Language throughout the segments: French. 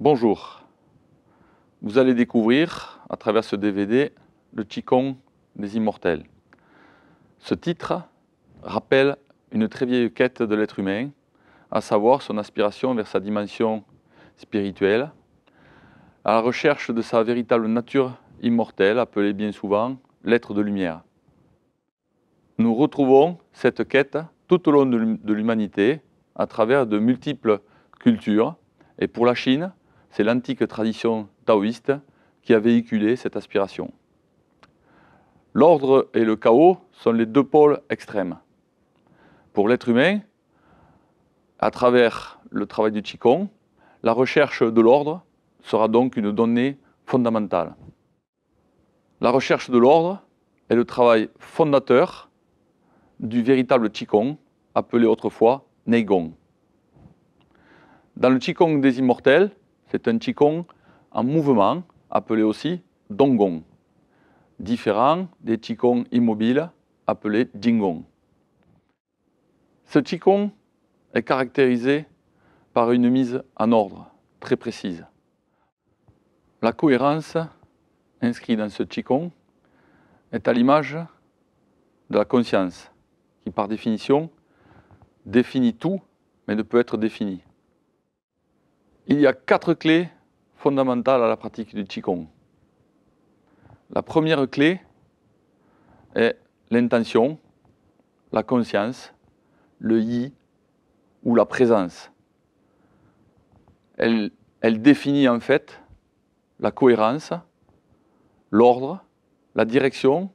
Bonjour, vous allez découvrir à travers ce DVD le Qigong des immortels. Ce titre rappelle une très vieille quête de l'être humain, à savoir son aspiration vers sa dimension spirituelle, à la recherche de sa véritable nature immortelle, appelée bien souvent l'être de lumière. Nous retrouvons cette quête tout au long de l'humanité, à travers de multiples cultures, et pour la Chine, c'est l'antique tradition taoïste qui a véhiculé cette aspiration. L'ordre et le chaos sont les deux pôles extrêmes. Pour l'être humain, à travers le travail du Qigong, la recherche de l'ordre sera donc une donnée fondamentale. La recherche de l'ordre est le travail fondateur du véritable Qigong, appelé autrefois Neigong. Dans le Qigong des immortels, c'est un Qigong en mouvement, appelé aussi Donggong, différent des Qigong immobiles, appelés Jingong. Ce Qigong est caractérisé par une mise en ordre très précise. La cohérence inscrite dans ce Qigong est à l'image de la conscience, qui par définition définit tout, mais ne peut être définie. Il y a 4 clés fondamentales à la pratique du Qigong. La première clé est l'intention, la conscience, le yi ou la présence. Elle définit en fait la cohérence, l'ordre, la direction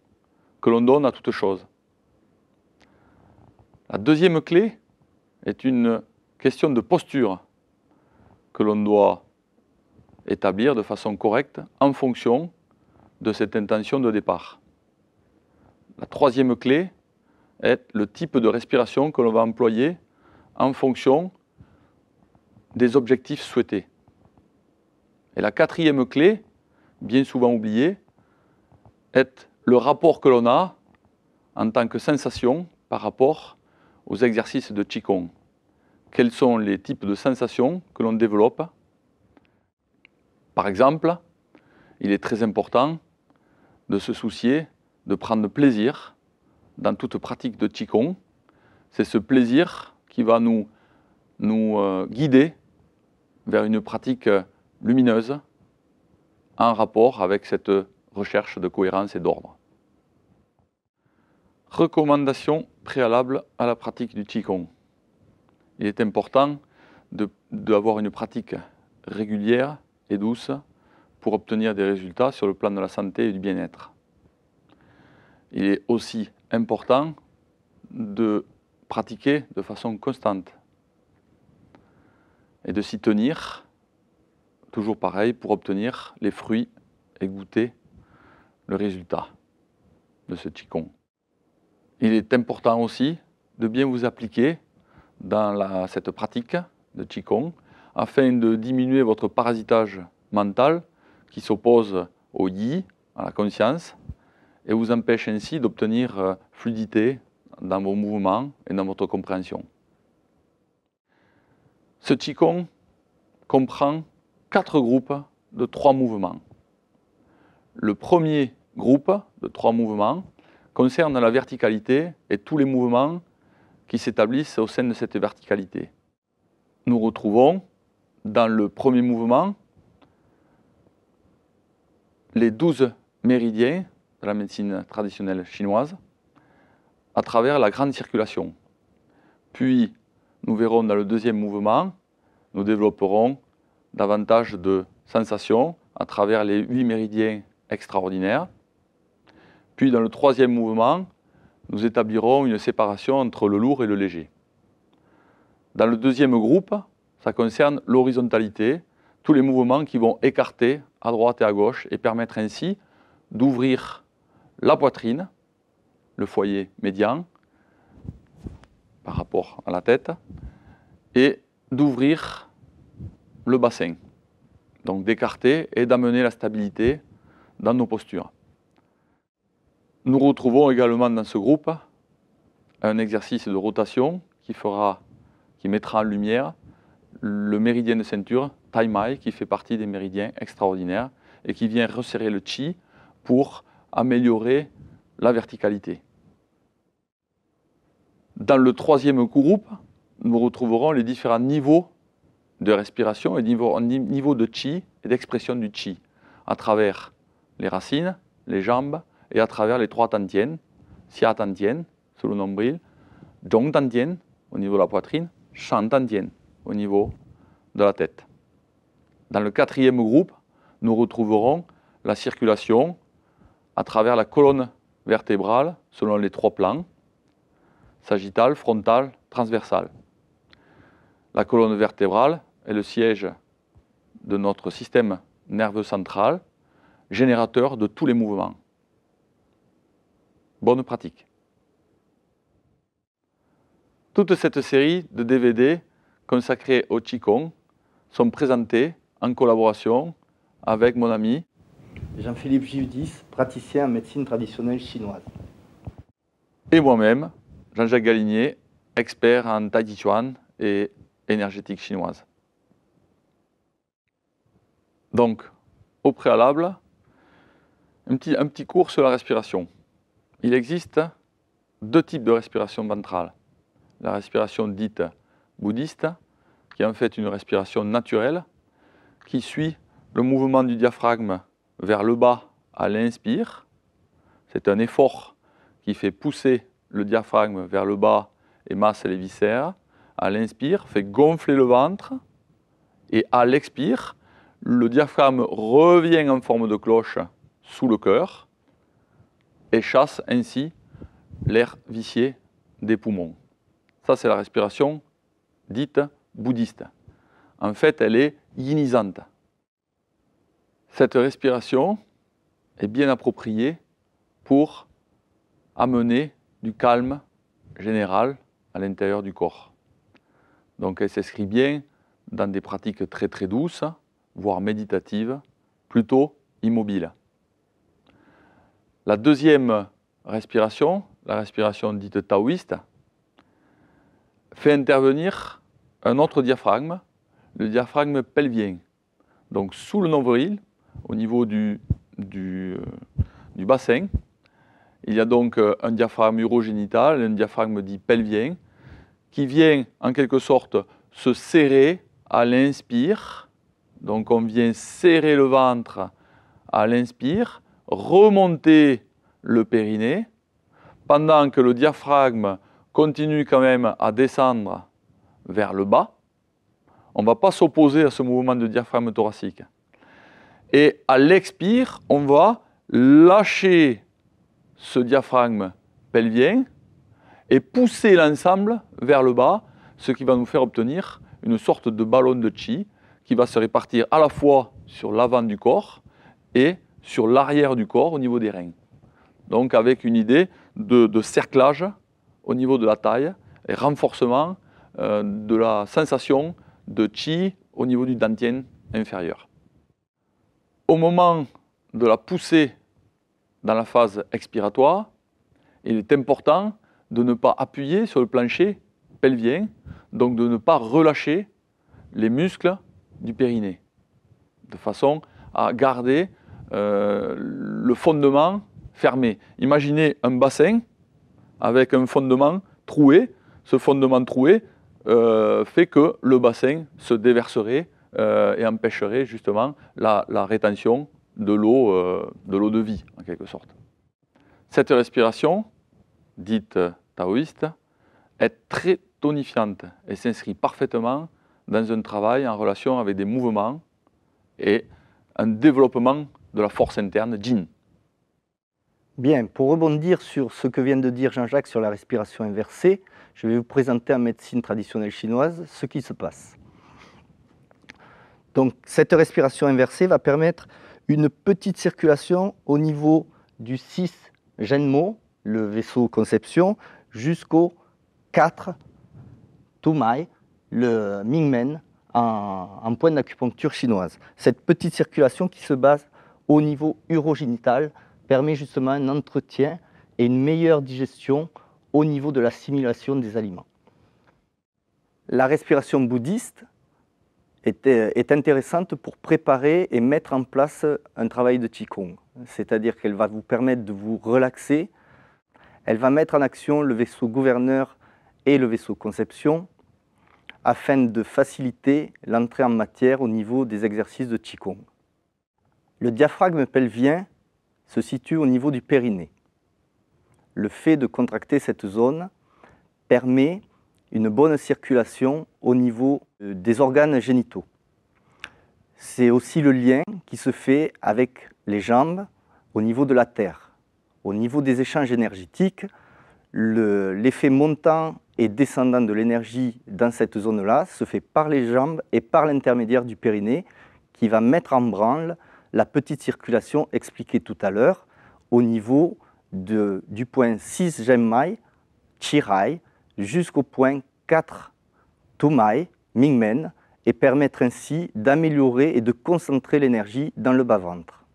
que l'on donne à toute chose. La deuxième clé est une question de posture que l'on doit établir de façon correcte en fonction de cette intention de départ. La troisième clé est le type de respiration que l'on va employer en fonction des objectifs souhaités. Et la quatrième clé, bien souvent oubliée, est le rapport que l'on a en tant que sensation par rapport aux exercices de Qigong. Quels sont les types de sensations que l'on développe? Par exemple, il est très important de se soucier de prendre plaisir dans toute pratique de Qigong. C'est ce plaisir qui va nous guider vers une pratique lumineuse en rapport avec cette recherche de cohérence et d'ordre. Recommandations préalables à la pratique du Qigong. Il est important d'avoir une pratique régulière et douce pour obtenir des résultats sur le plan de la santé et du bien-être. Il est aussi important de pratiquer de façon constante et de s'y tenir, toujours pareil, pour obtenir les fruits et goûter le résultat de ce Qigong. Il est important aussi de bien vous appliquer dans cette pratique de Qigong afin de diminuer votre parasitage mental qui s'oppose au yi, à la conscience, et vous empêche ainsi d'obtenir fluidité dans vos mouvements et dans votre compréhension. Ce Qigong comprend 4 groupes de 3 mouvements. Le premier groupe de 3 mouvements concerne la verticalité et tous les mouvements qui s'établissent au sein de cette verticalité. Nous retrouvons dans le premier mouvement les 12 méridiens de la médecine traditionnelle chinoise à travers la grande circulation. Puis, nous verrons dans le deuxième mouvement, nous développerons davantage de sensations à travers les 8 méridiens extraordinaires. Puis, dans le troisième mouvement, nous établirons une séparation entre le lourd et le léger. Dans le deuxième groupe, ça concerne l'horizontalité, tous les mouvements qui vont écarter à droite et à gauche et permettre ainsi d'ouvrir la poitrine, le foyer médian par rapport à la tête, et d'ouvrir le bassin. Donc d'écarter et d'amener la stabilité dans nos postures. Nous retrouvons également dans ce groupe un exercice de rotation qui mettra en lumière le méridien de ceinture, Tai Mai, qui fait partie des méridiens extraordinaires et qui vient resserrer le Qi pour améliorer la verticalité. Dans le troisième groupe, nous retrouverons les différents niveaux de respiration et niveaux de Qi et d'expression du Qi à travers les racines, les jambes et à travers les trois Tantien, Xia Tantien sous le nombril, Zhong Tantien au niveau de la poitrine, Shan Tantien au niveau de la tête. Dans le quatrième groupe, nous retrouverons la circulation à travers la colonne vertébrale selon les trois plans, sagittal, frontal, transversal. La colonne vertébrale est le siège de notre système nerveux central, générateur de tous les mouvements. Bonne pratique. Toute cette série de DVD consacrés au Qigong sont présentés en collaboration avec mon ami Jean-Philippe Giudis, praticien en médecine traditionnelle chinoise. Et moi-même, Jean-Jacques Galinier, expert en Tai Chi Chuan et énergétique chinoise. Donc, au préalable, un petit cours sur la respiration. Il existe deux types de respiration ventrale. La respiration dite bouddhiste, qui est en fait une respiration naturelle, qui suit le mouvement du diaphragme vers le bas à l'inspire. C'est un effort qui fait pousser le diaphragme vers le bas et masse les viscères. À l'inspire, fait gonfler le ventre. Et à l'expire, le diaphragme revient en forme de cloche sous le cœur et chasse ainsi l'air vicié des poumons. Ça, c'est la respiration dite bouddhiste. En fait, elle est yinisante. Cette respiration est bien appropriée pour amener du calme général à l'intérieur du corps. Donc elle s'inscrit bien dans des pratiques très très douces, voire méditatives, plutôt immobiles. La deuxième respiration, la respiration dite taoïste, fait intervenir un autre diaphragme, le diaphragme pelvien. Donc sous le nombril, au niveau du bassin, il y a donc un diaphragme urogénital, un diaphragme dit pelvien, qui vient en quelque sorte se serrer à l'inspire. Donc on vient serrer le ventre à l'inspire, remonter le périnée, pendant que le diaphragme continue quand même à descendre vers le bas. On ne va pas s'opposer à ce mouvement de diaphragme thoracique. Et à l'expire, on va lâcher ce diaphragme pelvien et pousser l'ensemble vers le bas, ce qui va nous faire obtenir une sorte de ballon de Qi qui va se répartir à la fois sur l'avant du corps et sur l'arrière du corps au niveau des reins. Donc avec une idée de cerclage au niveau de la taille et renforcement de la sensation de Qi au niveau du dantien inférieur. Au moment de la poussée dans la phase expiratoire, il est important de ne pas appuyer sur le plancher pelvien, donc de ne pas relâcher les muscles du périnée, de façon à garder le fondement fermé. Imaginez un bassin avec un fondement troué. Ce fondement troué fait que le bassin se déverserait et empêcherait justement la rétention de l'eau de vie, en quelque sorte. Cette respiration, dite taoïste, est très tonifiante et s'inscrit parfaitement dans un travail en relation avec des mouvements et un développement de la force interne, Jin. Bien, pour rebondir sur ce que vient de dire Jean-Jacques sur la respiration inversée, je vais vous présenter en médecine traditionnelle chinoise ce qui se passe. Donc, cette respiration inversée va permettre une petite circulation au niveau du 6 Zhenmo, le vaisseau conception, jusqu'au 4 Tumai, le Mingmen, en point d'acupuncture chinoise. Cette petite circulation qui se base au niveau urogénital permet justement un entretien et une meilleure digestion au niveau de l'assimilation des aliments. La respiration bouddhiste est intéressante pour préparer et mettre en place un travail de Qigong. C'est-à-dire qu'elle va vous permettre de vous relaxer. Elle va mettre en action le vaisseau gouverneur et le vaisseau conception afin de faciliter l'entrée en matière au niveau des exercices de Qigong. Le diaphragme pelvien se situe au niveau du périnée. Le fait de contracter cette zone permet une bonne circulation au niveau des organes génitaux. C'est aussi le lien qui se fait avec les jambes au niveau de la terre. Au niveau des échanges énergétiques, l'effet montant et descendant de l'énergie dans cette zone-là se fait par les jambes et par l'intermédiaire du périnée qui va mettre en branle la petite circulation expliquée tout à l'heure au niveau du point 6 Genmai, Chirai, jusqu'au point 4 Tumai, Mingmen, et permettre ainsi d'améliorer et de concentrer l'énergie dans le bas-ventre.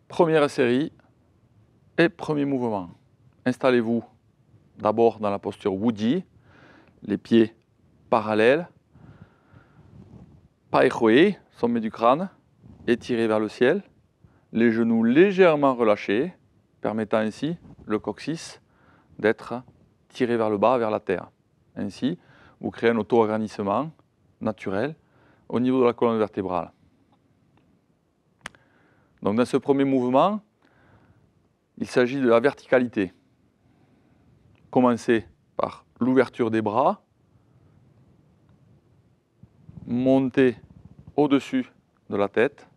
Première série et premier mouvement. Installez-vous d'abord dans la posture Wuji, les pieds parallèles, Pai Hui, sommet du crâne, étiré vers le ciel, les genoux légèrement relâchés, permettant ainsi le coccyx d'être tiré vers le bas, vers la terre. Ainsi, vous créez un auto-agrandissement naturel au niveau de la colonne vertébrale. Donc dans ce premier mouvement, il s'agit de la verticalité. Commencez par l'ouverture des bras, montez au-dessus de la tête,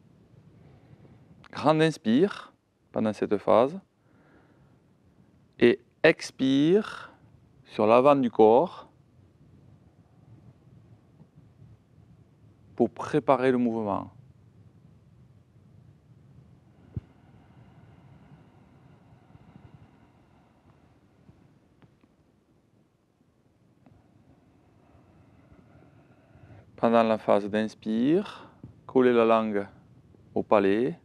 grand inspire pendant cette phase et expire sur l'avant du corps pour préparer le mouvement. Pendant la phase d'inspire, collez la langue au palais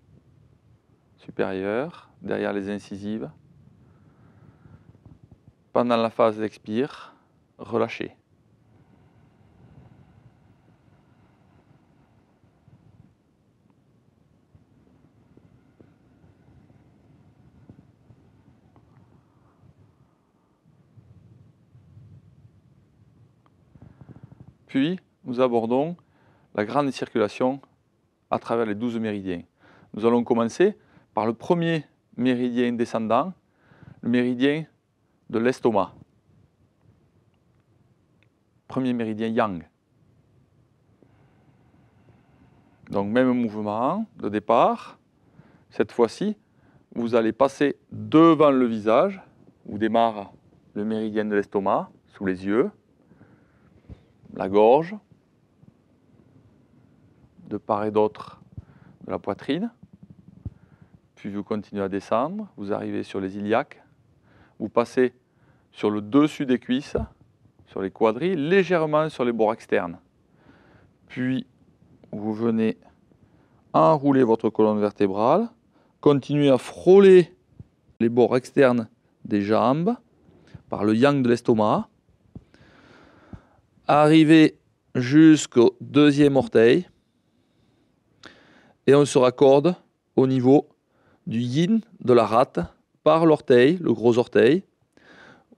supérieur, derrière les incisives. Pendant la phase d'expire, relâchez. Puis, nous abordons la grande circulation à travers les 12 méridiens. Nous allons commencer par le premier méridien descendant, le méridien de l'estomac. Premier méridien yang. Donc même mouvement de départ. Cette fois-ci, vous allez passer devant le visage, où démarre le méridien de l'estomac, sous les yeux, la gorge, de part et d'autre de la poitrine. Puis vous continuez à descendre, vous arrivez sur les iliaques, vous passez sur le dessus des cuisses, sur les quadrilles, légèrement sur les bords externes. Puis vous venez enrouler votre colonne vertébrale, continuez à frôler les bords externes des jambes par le yang de l'estomac, arrivez jusqu'au deuxième orteil et on se raccorde au niveau du yin de la rate par l'orteil, le gros orteil.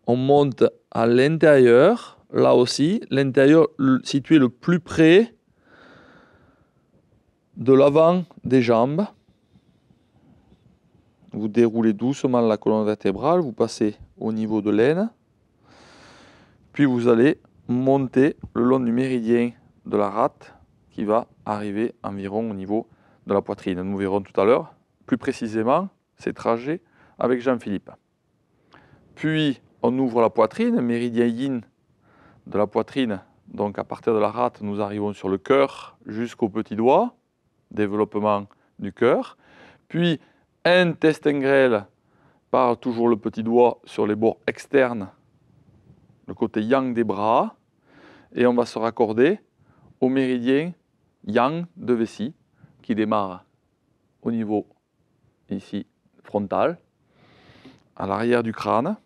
On monte à l'intérieur, là aussi, l'intérieur situé le plus près de l'avant des jambes. Vous déroulez doucement la colonne vertébrale, vous passez au niveau de l'aine, puis vous allez monter le long du méridien de la rate qui va arriver environ au niveau de la poitrine. Nous verrons tout à l'heure plus précisément ces trajets avec Jean-Philippe. Puis on ouvre la poitrine, méridien yin de la poitrine. Donc à partir de la rate, nous arrivons sur le cœur jusqu'au petit doigt, développement du cœur. Puis intestin grêle par toujours le petit doigt sur les bords externes, le côté yang des bras. Et on va se raccorder au méridien yang de vessie qui démarre au niveau ici frontal, à l'arrière du crâne.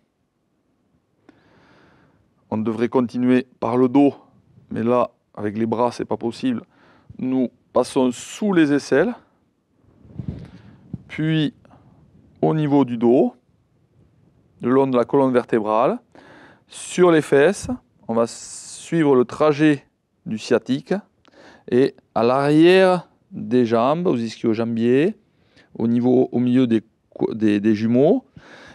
On devrait continuer par le dos mais là, avec les bras, c'est pas possible. Nous passons sous les aisselles, puis au niveau du dos, le long de la colonne vertébrale, sur les fesses. On va suivre le trajet du sciatique et à l'arrière des jambes, aux ischio-jambiers, au milieu des jumeaux.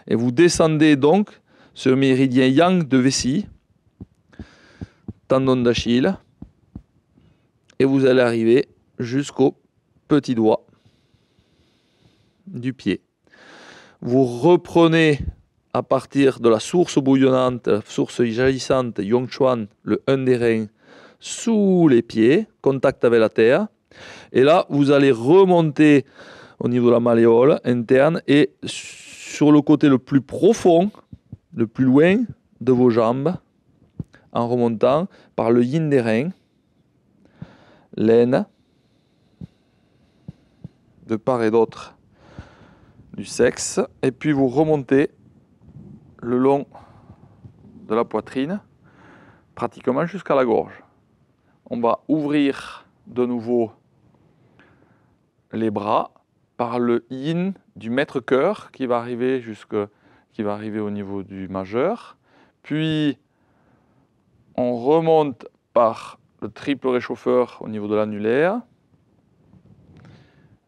Et vous descendez donc ce méridien yang de vessie, tendon d'Achille, et vous allez arriver jusqu'au petit doigt du pied. Vous reprenez à partir de la source bouillonnante, la source jaillissante, Yongchuan, le 1 des reins, sous les pieds, contact avec la terre. Et là, vous allez remonter au niveau de la malléole interne et sur le côté le plus profond, le plus loin de vos jambes, en remontant par le yin des reins, l'aine, de part et d'autre du sexe, et puis vous remontez le long de la poitrine, pratiquement jusqu'à la gorge. On va ouvrir de nouveau les bras par le yin du maître-cœur qui va arriver au niveau du majeur. Puis on remonte par le triple réchauffeur au niveau de l'annulaire.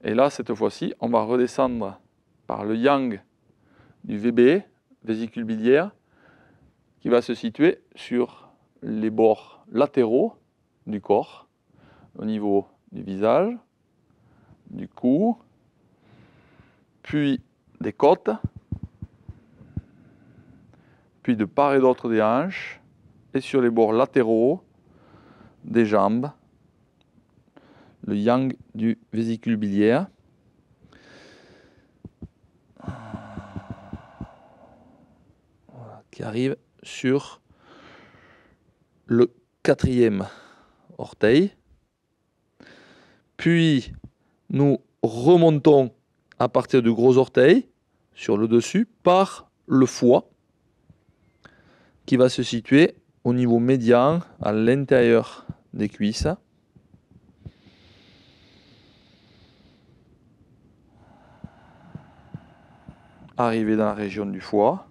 Et là, cette fois-ci, on va redescendre par le yang du VB, vésicule biliaire, qui va se situer sur les bords latéraux du corps, au niveau du visage, du cou, puis des côtes, puis de part et d'autre des hanches, et sur les bords latéraux des jambes, le yang du vésicule biliaire. Voilà, qui arrive sur le 4e orteil. Puis nous remontons à partir du gros orteil sur le dessus par le foie qui va se situer au niveau médian à l'intérieur des cuisses. Arriver dans la région du foie,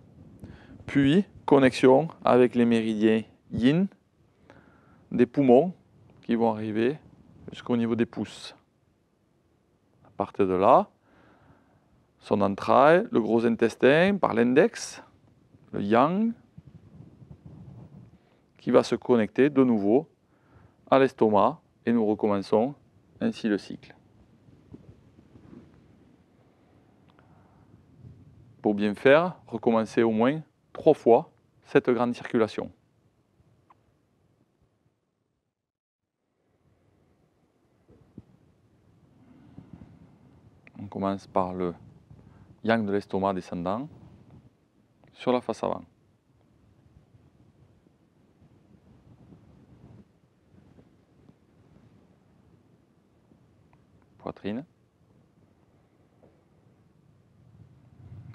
puis connexion avec les méridiens yin des poumons qui vont arriver jusqu'au niveau des pouces. À partir de là, son entraille, le gros intestin par l'index, le yang, qui va se connecter de nouveau à l'estomac et nous recommençons ainsi le cycle. Pour bien faire, recommencez au moins 3 fois cette grande circulation. On commence par le yang de l'estomac descendant sur la face avant. Poitrine.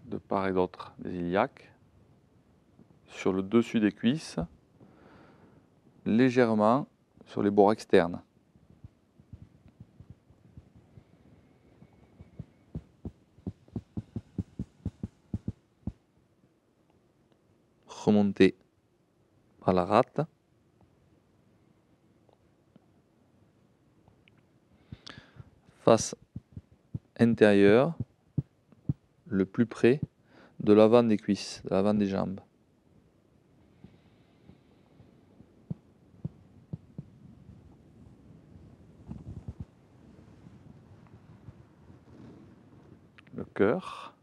De part et d'autre des iliaques. Sur le dessus des cuisses. Légèrement sur les bords externes. Remonter par la rate. Face intérieure, le plus près de l'avant des cuisses, de l'avant des jambes. Le cœur,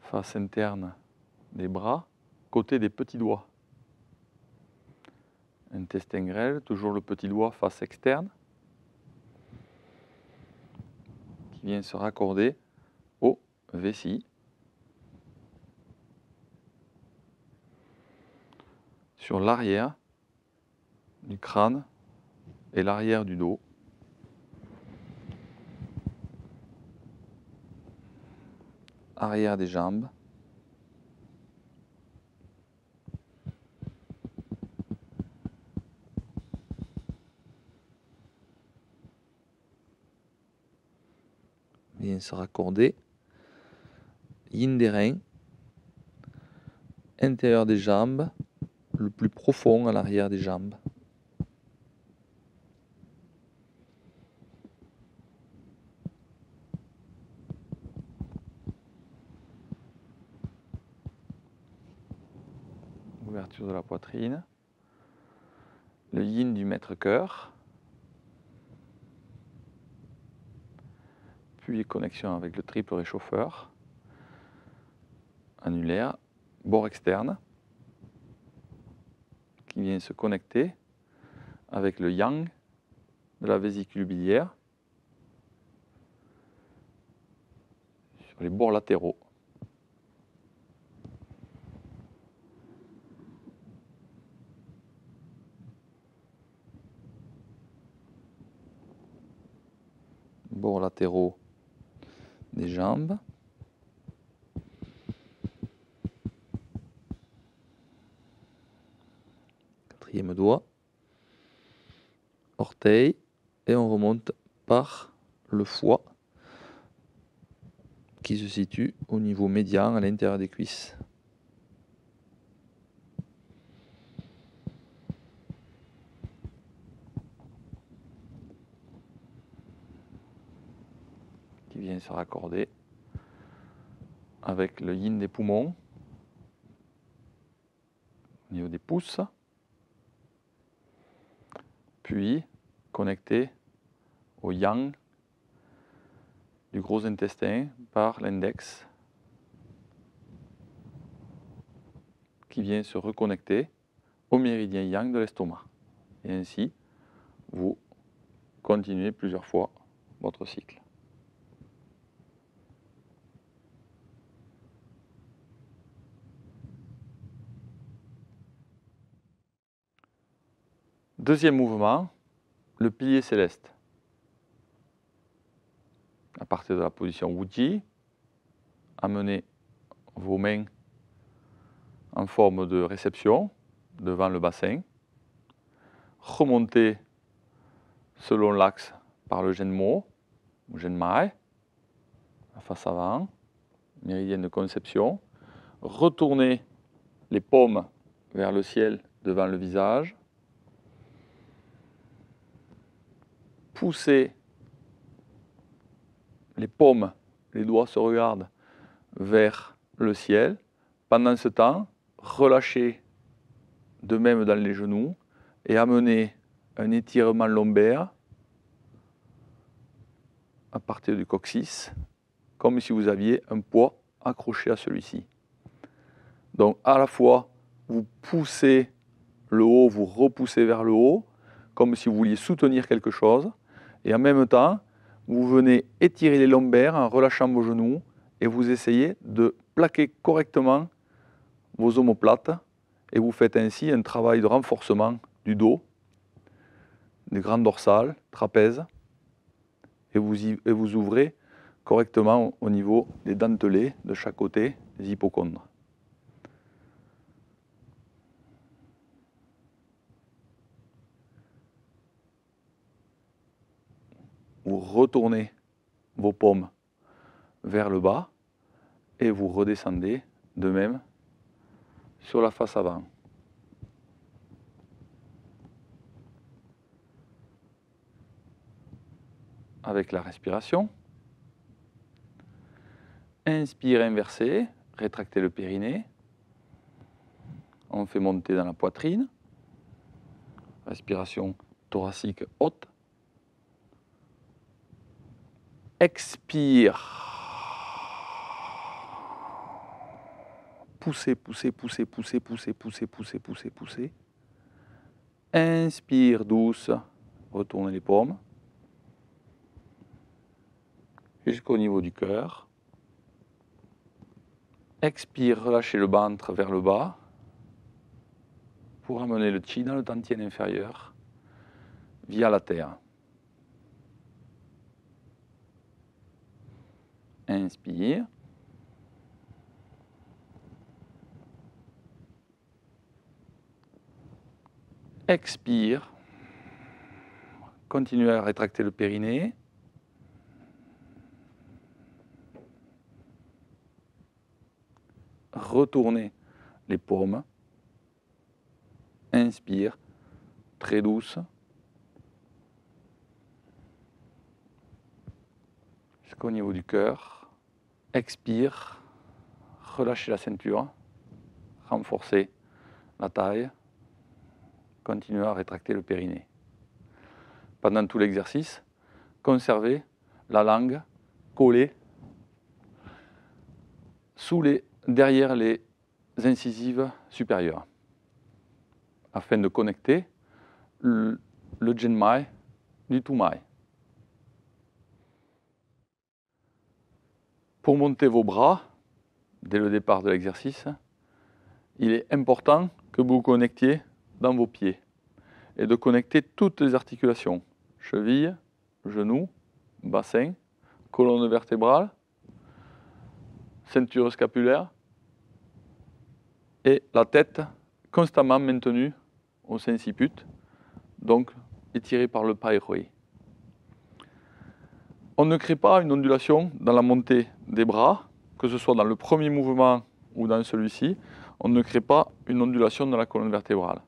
face interne des bras, côté des petits doigts. Intestin grêle, toujours le petit doigt face externe, qui vient se raccorder au vessie. Sur l'arrière du crâne et l'arrière du dos. Arrière des jambes. vient se raccorder. Yin des reins, intérieur des jambes, le plus profond à l'arrière des jambes. Ouverture de la poitrine. Le yin du maître-cœur. Puis connexion avec le triple réchauffeur. Annulaire. Bord externe. Qui vient se connecter avec le yang de la vésicule biliaire. Sur les bords latéraux. Bords latéraux des jambes. Quatrième doigt. Orteil. Et on remonte par le foie qui se situe au niveau médian à l'intérieur des cuisses. Qui vient se raccorder avec le yin des poumons au niveau des pouces, puis connecté au yang du gros intestin par l'index qui vient se reconnecter au méridien yang de l'estomac. Et ainsi, vous continuez plusieurs fois votre cycle. Deuxième mouvement, le pilier céleste. À partir de la position Wuji, amenez vos mains en forme de réception devant le bassin. Remontez selon l'axe par le Zhenmo ou Zhenmai, la face avant, méridienne de conception. Retournez les paumes vers le ciel devant le visage. Poussez les paumes, les doigts se regardent vers le ciel. Pendant ce temps, relâchez de même dans les genoux et amenez un étirement lombaire à partir du coccyx, comme si vous aviez un poids accroché à celui-ci. Donc à la fois, vous poussez le haut, vous repoussez vers le haut, comme si vous vouliez soutenir quelque chose, et en même temps, vous venez étirer les lombaires en relâchant vos genoux, et vous essayez de plaquer correctement vos omoplates, et vous faites ainsi un travail de renforcement du dos, des grandes dorsales, trapèzes, et vous ouvrez correctement au niveau des dentelés de chaque côté des hypochondres. Vous retournez vos paumes vers le bas et vous redescendez de même sur la face avant. Avec la respiration. Inspire inversé, rétractez le périnée. On fait monter dans la poitrine. Respiration thoracique haute. Expire. Poussez, poussez, poussez, poussez, poussez, poussez, poussez, poussez, poussez. Inspire douce, retournez les paumes. Jusqu'au niveau du cœur. Expire, relâchez le ventre vers le bas pour amener le chi dans le dantian inférieur via la terre. Inspire. Expire. Continuez à rétracter le périnée. retournez les paumes. Inspire, très douce. Jusqu'au niveau du cœur. Expire, relâchez la ceinture, renforcez la taille, continuez à rétracter le périnée. Pendant tout l'exercice, conservez la langue collée derrière les incisives supérieures, afin de connecter le Genmai du Tumai. Pour monter vos bras, dès le départ de l'exercice, il est important que vous connectiez dans vos pieds et de connecter toutes les articulations, chevilles, genoux, bassin, colonne vertébrale, ceinture scapulaire et la tête constamment maintenue au sinciput, donc étirée par le pairoi. On ne crée pas une ondulation dans la montée des bras, que ce soit dans le premier mouvement ou dans celui-ci. On ne crée pas une ondulation dans la colonne vertébrale.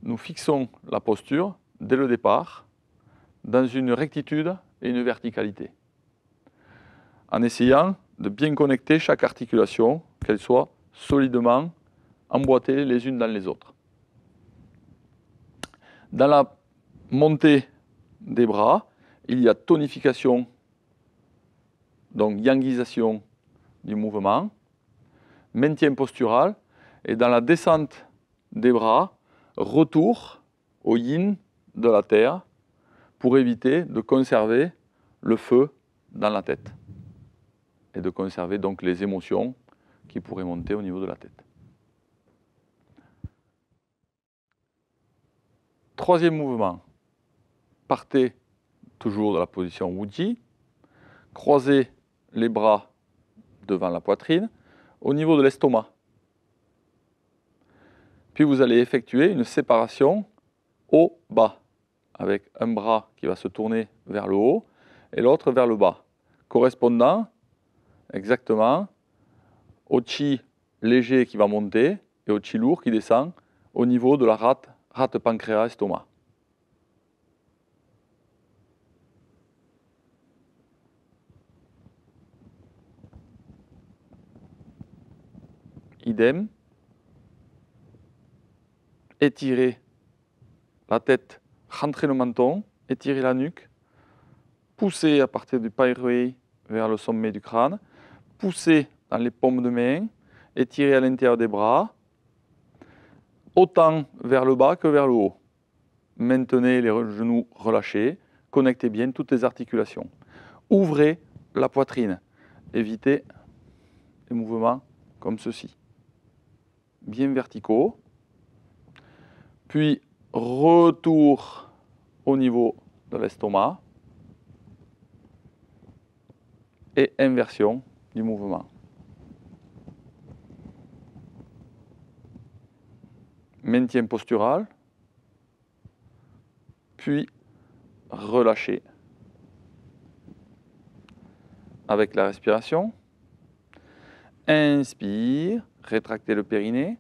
Nous fixons la posture dès le départ dans une rectitude et une verticalité, en essayant de bien connecter chaque articulation, qu'elle soit solidement emboîtées les unes dans les autres. Dans la montée des bras, il y a tonification, donc yangisation du mouvement, maintien postural, et dans la descente des bras, retour au yin de la terre pour éviter de conserver le feu dans la tête et de conserver donc les émotions qui pourraient monter au niveau de la tête. Troisième mouvement, partez toujours de la position Wuji, croisez les bras devant la poitrine au niveau de l'estomac. Puis vous allez effectuer une séparation haut-bas, avec un bras qui va se tourner vers le haut et l'autre vers le bas, correspondant exactement au chi léger qui va monter et au chi lourd qui descend au niveau de la rate pancréas estomac. Idem, étirez la tête, rentrez le menton, étirez la nuque, poussez à partir du pairoi vers le sommet du crâne, poussez dans les paumes de main, étirez à l'intérieur des bras, autant vers le bas que vers le haut. Maintenez les genoux relâchés, connectez bien toutes les articulations. Ouvrez la poitrine, évitez les mouvements comme ceci. Bien verticaux, puis retour au niveau de l'estomac et inversion du mouvement. Maintien postural, puis relâchez avec la respiration. Inspire, rétractez le périnée.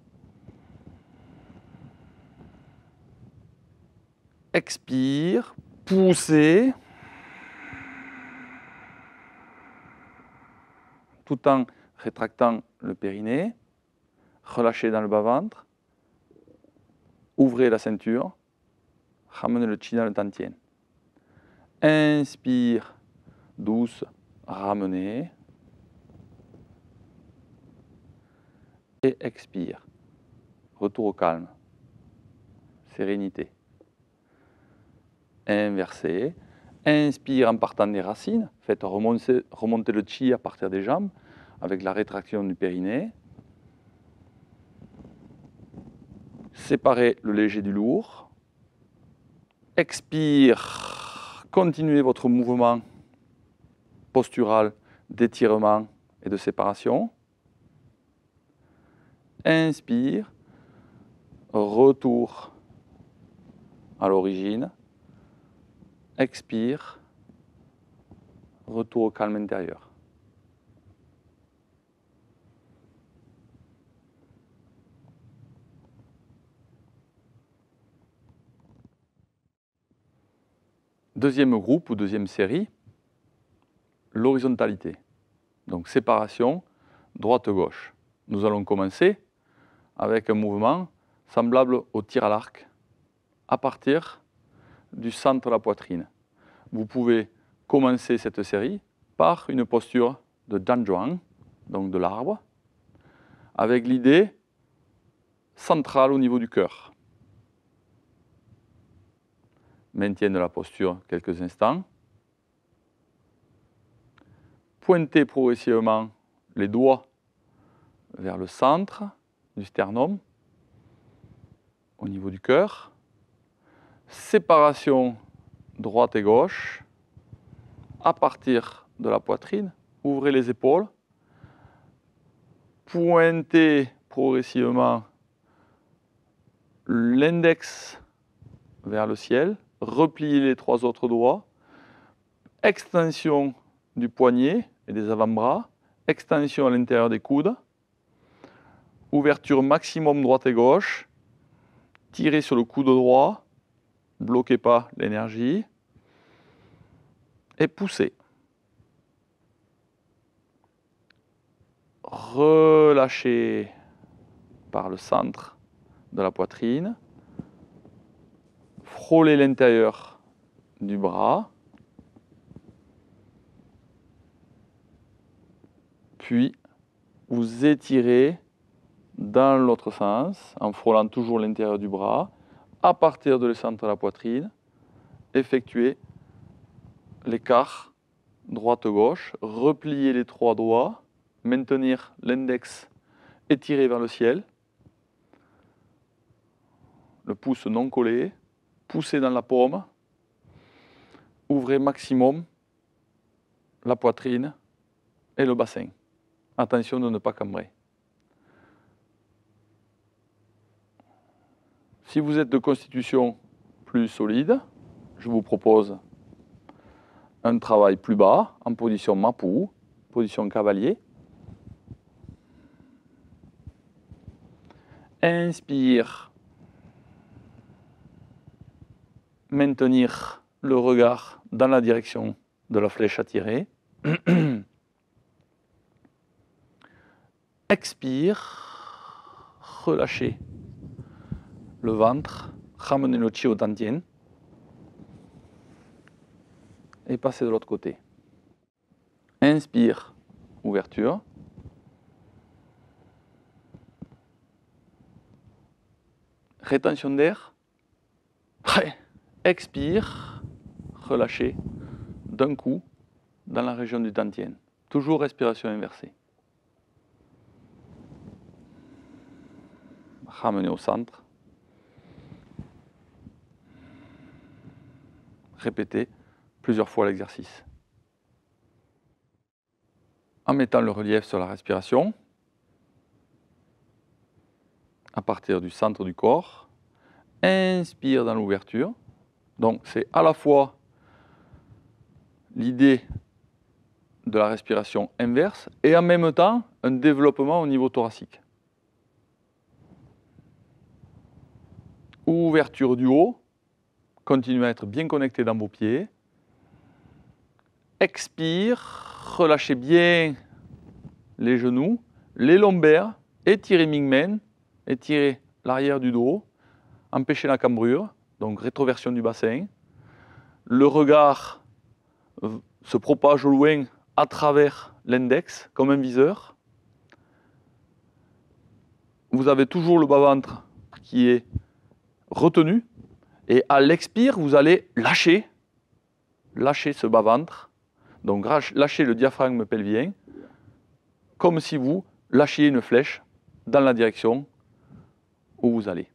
Expire, poussez, tout en rétractant le périnée. Relâchez dans le bas-ventre. Ouvrez la ceinture. Ramenez le chi dans le tantien. Inspire, douce, ramenez. Et expire. Retour au calme. Sérénité. Inversez. Inspire en partant des racines. Faites remonter le chi à partir des jambes avec la rétraction du périnée. Séparez le léger du lourd. Expire. Continuez votre mouvement postural d'étirement et de séparation. Inspire. Retour à l'origine. Expire. Retour au calme intérieur. Deuxième groupe ou deuxième série, l'horizontalité. Donc séparation droite-gauche. Nous allons commencer avec un mouvement semblable au tir à l'arc à partir du centre de la poitrine. Vous pouvez commencer cette série par une posture de Danzhuang, donc de l'arbre, avec l'idée centrale au niveau du cœur. Maintien de la posture quelques instants. Pointez progressivement les doigts vers le centre du sternum, au niveau du cœur. Séparation droite et gauche à partir de la poitrine. Ouvrez les épaules. Pointez progressivement l'index vers le ciel. Repliez les trois autres doigts. Extension du poignet et des avant-bras. Extension à l'intérieur des coudes. Ouverture maximum droite et gauche. Tirez sur le coude droit. Bloquez pas l'énergie. Et poussez. Relâchez par le centre de la poitrine. Frôlez l'intérieur du bras. Puis, vous étirez dans l'autre sens, en frôlant toujours l'intérieur du bras. À partir de le centre de la poitrine, effectuez l'écart droite-gauche. Repliez les trois doigts. Maintenir l'index étiré vers le ciel. Le pouce non collé. Poussez dans la paume. Ouvrez maximum la poitrine et le bassin. Attention de ne pas cambrer. Si vous êtes de constitution plus solide, je vous propose un travail plus bas, en position Mapu, position cavalier. Inspire. Maintenir le regard dans la direction de la flèche à tirer. Expire. Relâchez le ventre. Ramenez le chi au dantian. Et passez de l'autre côté. Inspire. Ouverture. Rétention d'air. Expire. Relâchez d'un coup dans la région du dantian. Toujours respiration inversée. Ramenez au centre. Répétez plusieurs fois l'exercice. En mettant le relief sur la respiration, à partir du centre du corps, inspire dans l'ouverture. Donc c'est à la fois l'idée de la respiration inverse et en même temps un développement au niveau thoracique. Ouverture du haut, continuez à être bien connecté dans vos pieds. Expire, relâchez bien les genoux, les lombaires, étirez Mingmen, étirez l'arrière du dos, empêchez la cambrure, donc rétroversion du bassin. Le regard se propage au loin à travers l'index, comme un viseur. Vous avez toujours le bas-ventre qui est retenu. Et à l'expire, vous allez lâcher ce bas-ventre. Donc lâchez le diaphragme pelvien, comme si vous lâchiez une flèche dans la direction où vous allez.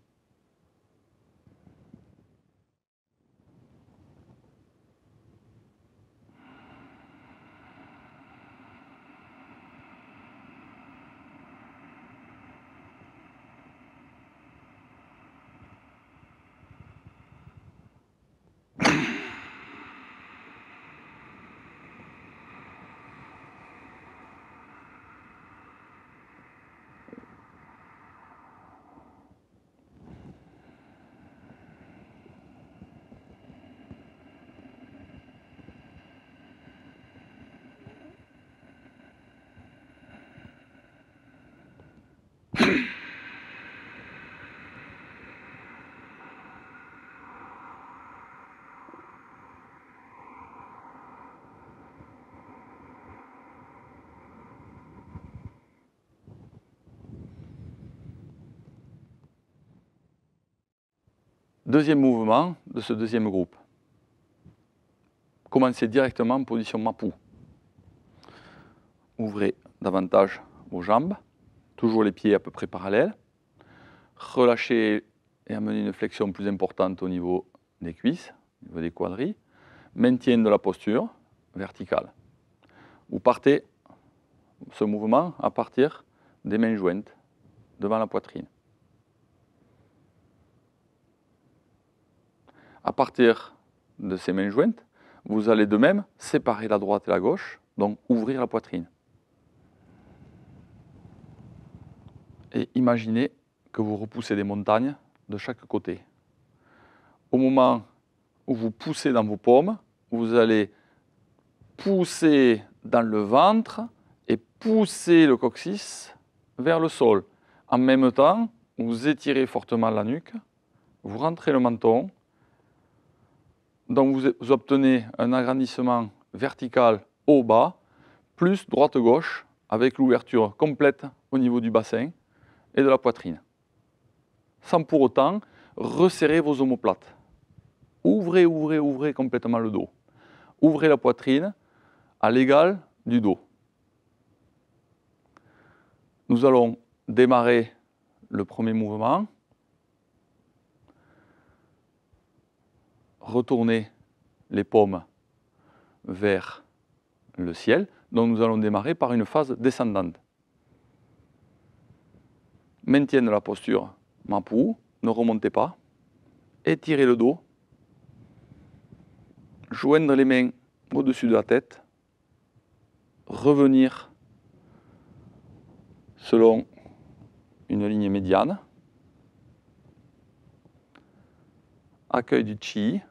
Deuxième mouvement de ce deuxième groupe. Commencez directement en position Mapu. Ouvrez davantage vos jambes, toujours les pieds à peu près parallèles. Relâchez et amenez une flexion plus importante au niveau des cuisses, au niveau des quadris. Maintien de la posture verticale. Vous partez ce mouvement à partir des mains jointes devant la poitrine. À partir de ces mains jointes, vous allez de même séparer la droite et la gauche, donc ouvrir la poitrine. Et imaginez que vous repoussez des montagnes de chaque côté. Au moment où vous poussez dans vos paumes, vous allez pousser dans le ventre et pousser le coccyx vers le sol. En même temps, vous étirez fortement la nuque, vous rentrez le menton, donc vous obtenez un agrandissement vertical haut-bas, plus droite-gauche, avec l'ouverture complète au niveau du bassin et de la poitrine. Sans pour autant resserrer vos omoplates. Ouvrez, ouvrez, ouvrez complètement le dos. Ouvrez la poitrine à l'égal du dos. Nous allons démarrer le premier mouvement. Retournez les paumes vers le ciel. Donc nous allons démarrer par une phase descendante. Maintien de la posture Mapu, ne remontez pas. Étirez le dos. Joindre les mains au-dessus de la tête. Revenir selon une ligne médiane. Accueil du chi,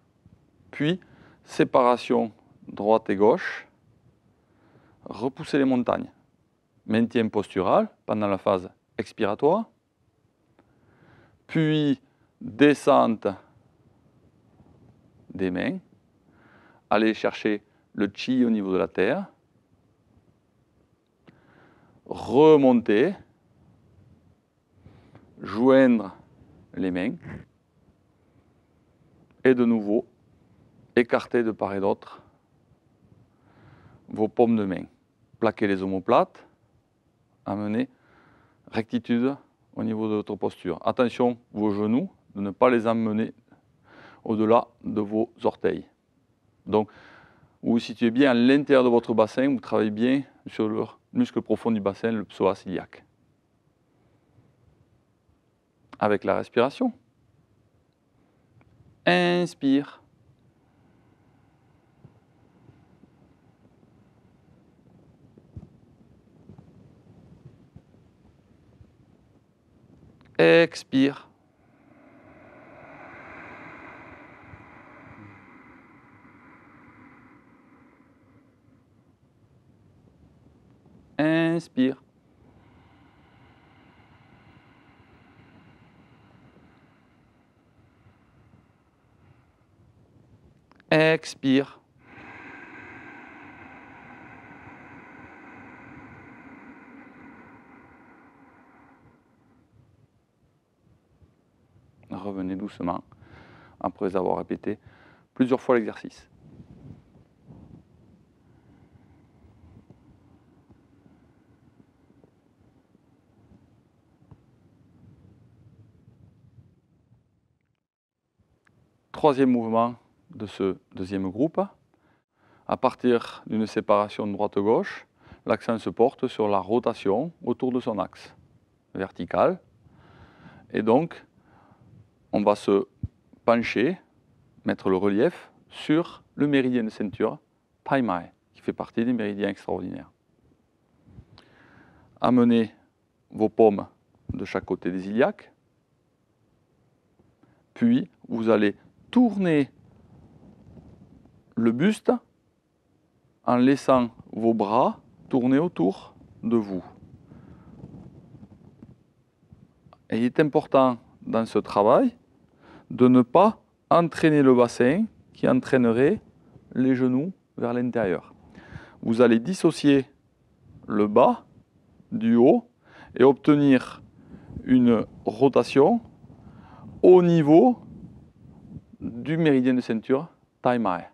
puis séparation droite et gauche. Repoussez les montagnes. Maintien postural pendant la phase expiratoire. Puis descente des mains. Allez chercher le chi au niveau de la terre. Remonter. Joindre les mains. Et de nouveau, écarter de part et d'autre vos paumes de main. Plaquez les omoplates. Amenez rectitude au niveau de votre posture. Attention, vos genoux, de ne pas les emmener au-delà de vos orteils. Donc, vous vous situez bien à l'intérieur de votre bassin, vous travaillez bien sur le muscle profond du bassin, le psoas iliaque. Avec la respiration. Inspire. Expire. Inspire. Expire. Revenez doucement après avoir répété plusieurs fois l'exercice. Troisième mouvement de ce deuxième groupe. À partir d'une séparation droite-gauche, l'accent se porte sur la rotation autour de son axe vertical. Et donc, on va se pencher, mettre le relief sur le méridien de ceinture Tai Mai, qui fait partie des méridiens extraordinaires. Amenez vos paumes de chaque côté des iliaques. Puis, vous allez tourner le buste en laissant vos bras tourner autour de vous. Et il est important dans ce travail de ne pas entraîner le bassin qui entraînerait les genoux vers l'intérieur. Vous allez dissocier le bas du haut et obtenir une rotation au niveau du méridien de ceinture Taimae.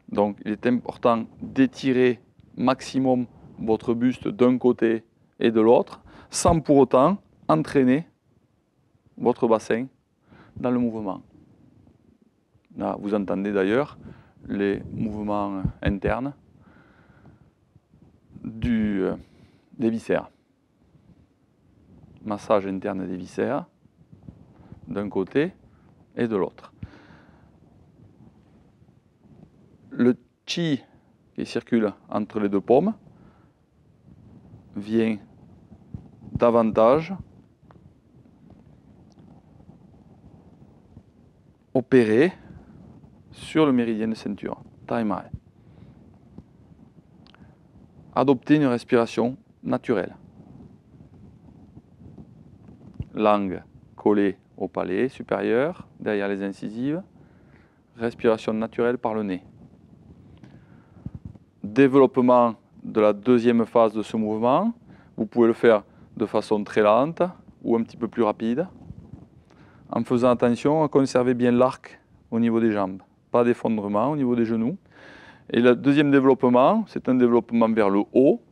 Donc il est important d'étirer maximum votre buste d'un côté et de l'autre, sans pour autant entraîner votre bassin dans le mouvement. Là, vous entendez d'ailleurs les mouvements internes des viscères. Massage interne des viscères d'un côté et de l'autre. Le chi qui circule entre les deux paumes vient davantage opérer sur le méridien de ceinture, Taimae. Adoptez une respiration naturelle. Langue collée au palais supérieur, derrière les incisives. Respiration naturelle par le nez. Développement de la deuxième phase de ce mouvement. Vous pouvez le faire de façon très lente ou un petit peu plus rapide, en faisant attention à conserver bien l'arc au niveau des jambes. Pas d'effondrement au niveau des genoux. Et le deuxième développement, c'est un développement vers le haut.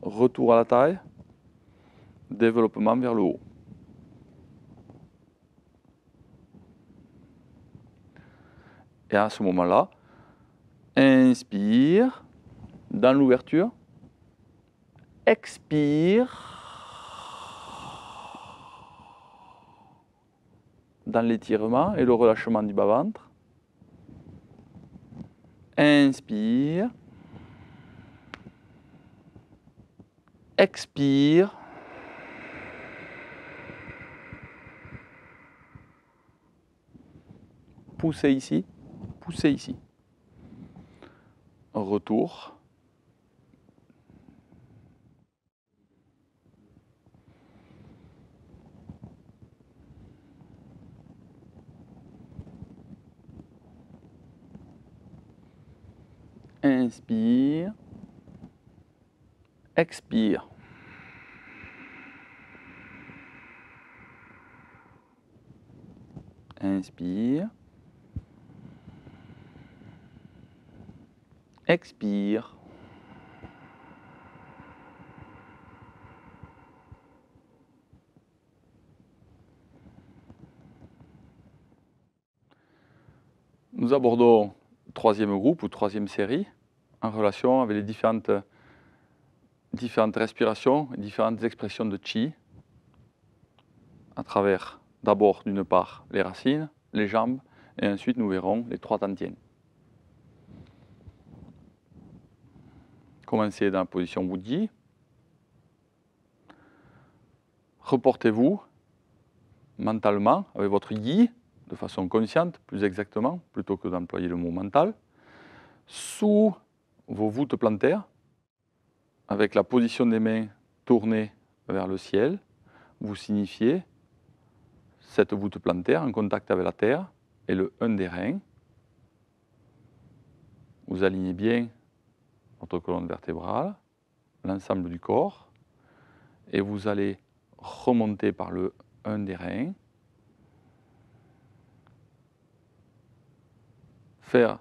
Retour à la taille. Développement vers le haut. Et à ce moment-là, inspire dans l'ouverture. Expire dans l'étirement et le relâchement du bas-ventre. Inspire. Expire. Poussez ici, poussez ici. Retour. Inspire. Expire. Inspire. Expire. Nous abordons le troisième groupe ou troisième série en relation avec les différentes respirations et différentes expressions de chi à travers d'abord d'une part les racines, les jambes et ensuite nous verrons les trois dantiens. Commencez dans la position Wudi. Reportez-vous mentalement avec votre yi, de façon consciente, plus exactement, plutôt que d'employer le mot mental, sous vos voûtes plantaires, avec la position des mains tournées vers le ciel. Vous signifiez cette voûte plantaire en contact avec la terre et le 1 des reins. Vous alignez bien votre colonne vertébrale, l'ensemble du corps, et vous allez remonter par le 1 des reins, faire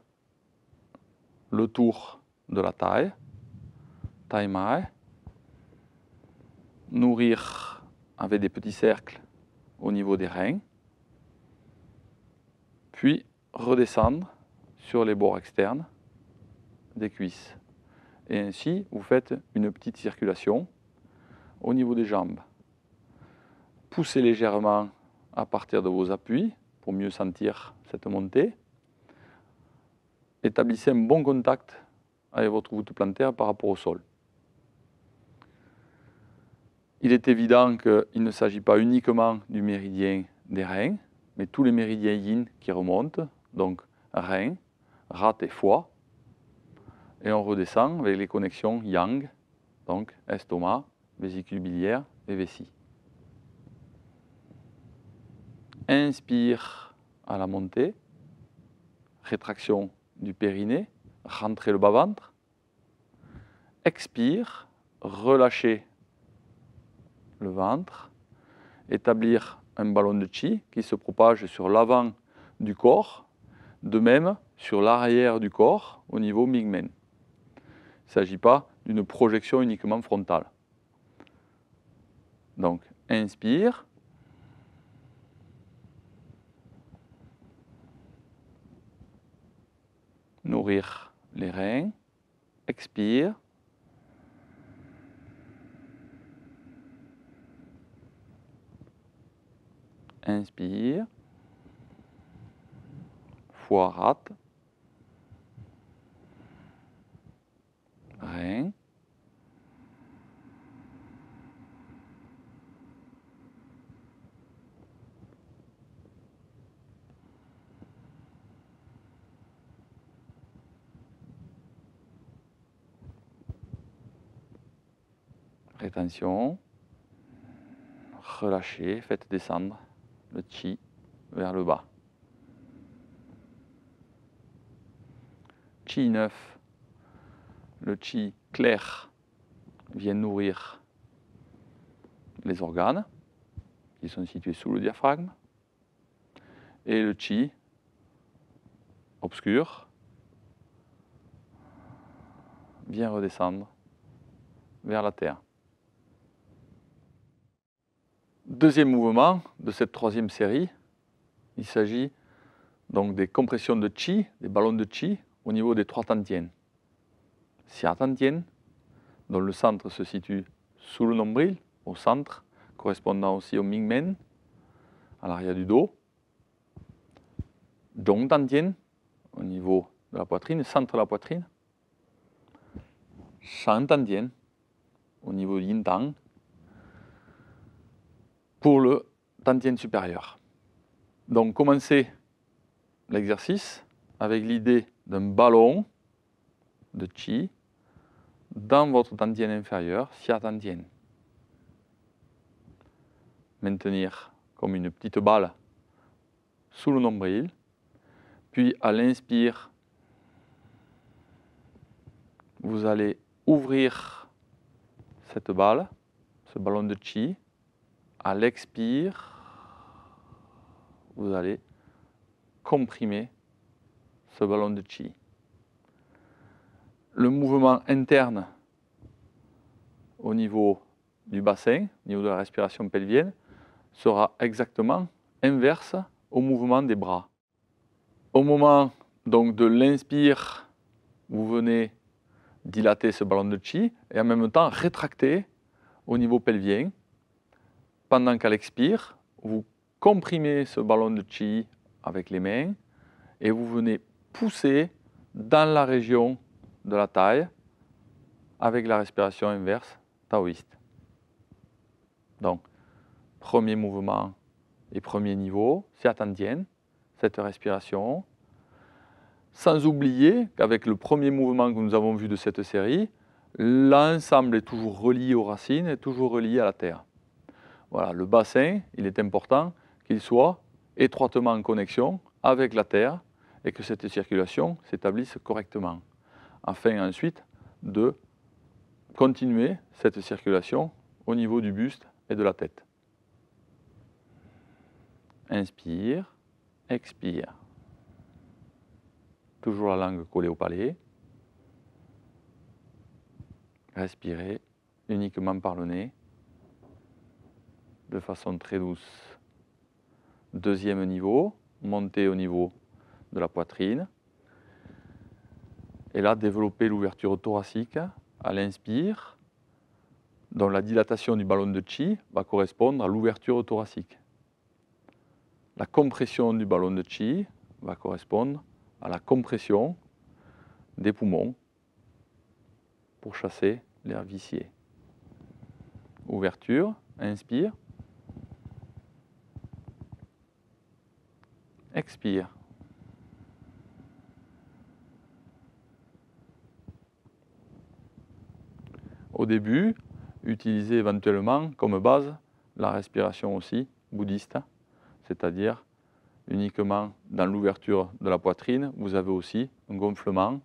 le tour de la taille, Taimae, nourrir avec des petits cercles au niveau des reins, puis redescendre sur les bords externes des cuisses. Et ainsi, vous faites une petite circulation au niveau des jambes. Poussez légèrement à partir de vos appuis pour mieux sentir cette montée. Établissez un bon contact avec votre voûte plantaire par rapport au sol. Il est évident qu'il ne s'agit pas uniquement du méridien des reins, mais tous les méridiens yin qui remontent, donc reins, rate et foie. Et on redescend avec les connexions yang, donc estomac, vésicule biliaire et vessie. Inspire à la montée, rétraction du périnée, rentrez le bas-ventre. Expire, relâchez le ventre, établir un ballon de chi qui se propage sur l'avant du corps, de même sur l'arrière du corps au niveau Mingmen. Il ne s'agit pas d'une projection uniquement frontale. Donc, inspire. Nourrir les reins. Expire. Inspire. Foie rate. Reins. Rétention. Relâchez, faites descendre le chi vers le bas. Chi 9. Le chi clair vient nourrir les organes qui sont situés sous le diaphragme. Et le chi obscur vient redescendre vers la terre. Deuxième mouvement de cette troisième série, il s'agit donc des compressions de chi, des ballons de chi au niveau des trois dantians. Xia dantian, dont le centre se situe sous le nombril, au centre, correspondant aussi au Mingmen, à l'arrière du dos. Zhong dantian, au niveau de la poitrine, centre de la poitrine. Shan dantian, au niveau du yin tang, pour le dantian supérieur. Donc commencez l'exercice avec l'idée d'un ballon de chi dans votre dantian inférieur, xia dantian. Maintenir comme une petite balle sous le nombril, puis à l'inspire, vous allez ouvrir cette balle, ce ballon de chi. À l'expire, vous allez comprimer ce ballon de chi. Le mouvement interne au niveau du bassin, au niveau de la respiration pelvienne, sera exactement inverse au mouvement des bras. Au moment donc de l'inspire, vous venez dilater ce ballon de chi et en même temps rétracter au niveau pelvien. Pendant qu'à l'expire, vous comprimez ce ballon de chi avec les mains et vous venez pousser dans la région de la taille avec la respiration inverse taoïste. Donc, premier mouvement et premier niveau, xia dantian, cette respiration. Sans oublier qu'avec le premier mouvement que nous avons vu de cette série, l'ensemble est toujours relié aux racines et toujours relié à la terre. Voilà, le bassin, il est important qu'il soit étroitement en connexion avec la terre et que cette circulation s'établisse correctement, afin ensuite de continuer cette circulation au niveau du buste et de la tête. Inspire, expire. Toujours la langue collée au palais. Respirez uniquement par le nez, de façon très douce. Deuxième niveau, montez au niveau de la poitrine. Et là, développez l'ouverture thoracique à l'inspire, dont la dilatation du ballon de chi va correspondre à l'ouverture thoracique. La compression du ballon de chi va correspondre à la compression des poumons pour chasser l'air vicié. Ouverture, inspire. Expire. Au début, utilisez éventuellement comme base la respiration aussi bouddhiste, c'est-à-dire uniquement dans l'ouverture de la poitrine, vous avez aussi un gonflement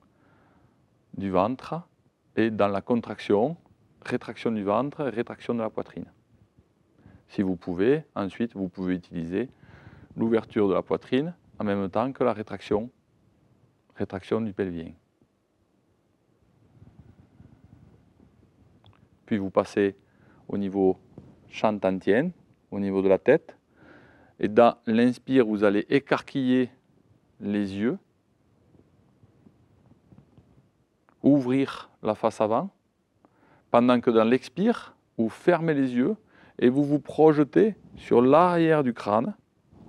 du ventre et dans la contraction, rétraction du ventre et rétraction de la poitrine. Si vous pouvez, ensuite, vous pouvez utiliser l'ouverture de la poitrine en même temps que la rétraction du pelvien. Puis vous passez au niveau Shantantian, au niveau de la tête. Et dans l'inspire, vous allez écarquiller les yeux, ouvrir la face avant, pendant que dans l'expire, vous fermez les yeux et vous vous projetez sur l'arrière du crâne,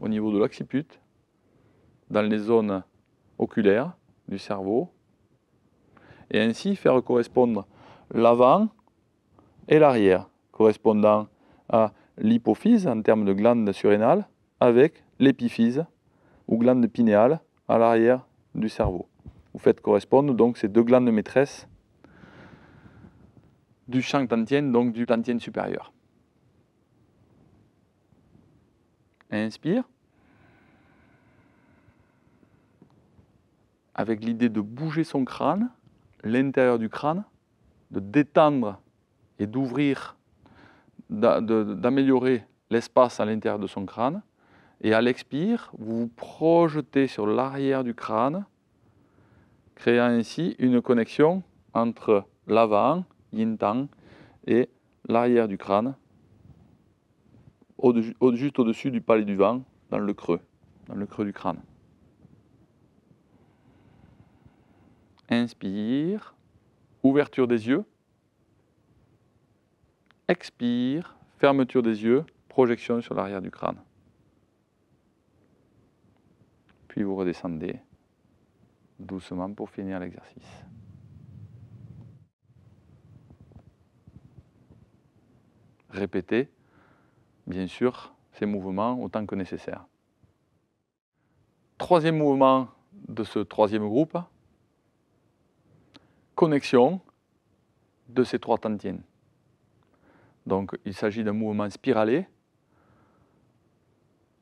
au niveau de l'occiput, dans les zones oculaires du cerveau, et ainsi faire correspondre l'avant et l'arrière, correspondant à l'hypophyse en termes de glande surrénale avec l'épiphyse ou glande pinéale à l'arrière du cerveau. Vous faites correspondre donc ces deux glandes maîtresses du Shantantian, donc du Tantien supérieur. Inspire. Avec l'idée de bouger son crâne, l'intérieur du crâne, de détendre et d'ouvrir, d'améliorer l'espace à l'intérieur de son crâne. Et à l'expire, vous vous projetez sur l'arrière du crâne, créant ainsi une connexion entre l'avant, yin-tang, et l'arrière du crâne, juste au-dessus du palais du vent, dans le creux du crâne. Inspire, ouverture des yeux. Expire, fermeture des yeux, projection sur l'arrière du crâne. Puis vous redescendez doucement pour finir l'exercice. Répétez, bien sûr, ces mouvements autant que nécessaire. Troisième mouvement de ce troisième groupe, connexion de ces trois tantiens. Donc il s'agit d'un mouvement spiralé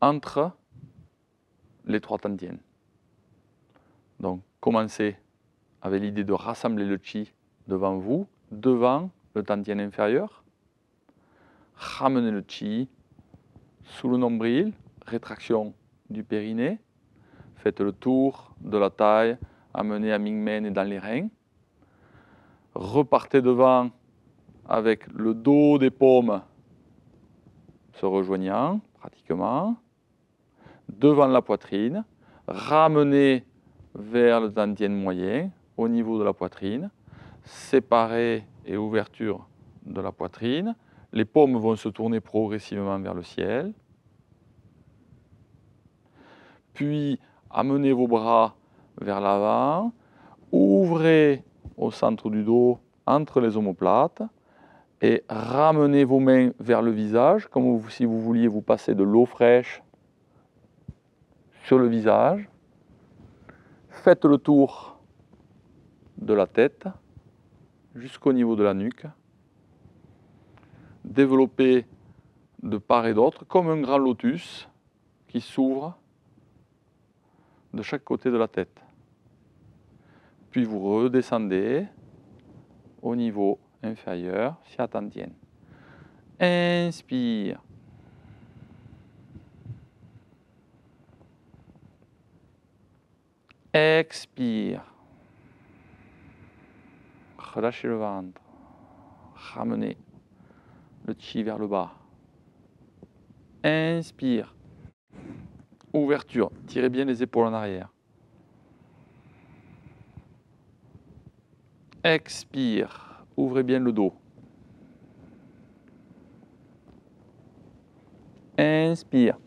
entre les trois tantiens. Donc commencez avec l'idée de rassembler le chi devant vous, devant le tantien inférieur. Ramenez le chi sous le nombril, rétraction du périnée. Faites le tour de la taille, amenez à Mingmen et dans les reins. Repartez devant avec le dos des paumes se rejoignant pratiquement, devant la poitrine. Ramenez vers le tantien moyen au niveau de la poitrine, séparez et ouverture de la poitrine. Les paumes vont se tourner progressivement vers le ciel. Puis amenez vos bras vers l'avant, ouvrez au centre du dos entre les omoplates et ramenez vos mains vers le visage, comme si vous vouliez vous passer de l'eau fraîche sur le visage. Faites le tour de la tête jusqu'au niveau de la nuque. Développez de part et d'autre comme un grand lotus qui s'ouvre de chaque côté de la tête. Puis vous redescendez au niveau inférieur, Siatantien. Inspire. Expire. Relâchez le ventre. Ramenez le chi vers le bas. Inspire. Ouverture. Tirez bien les épaules en arrière. Expire. Ouvrez bien le dos. Inspire.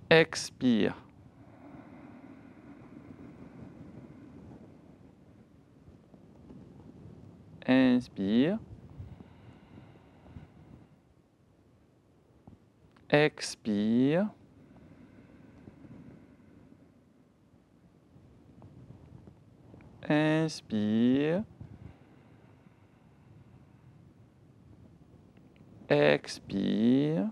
Expire. Inspire. Expire. Inspire. Expire.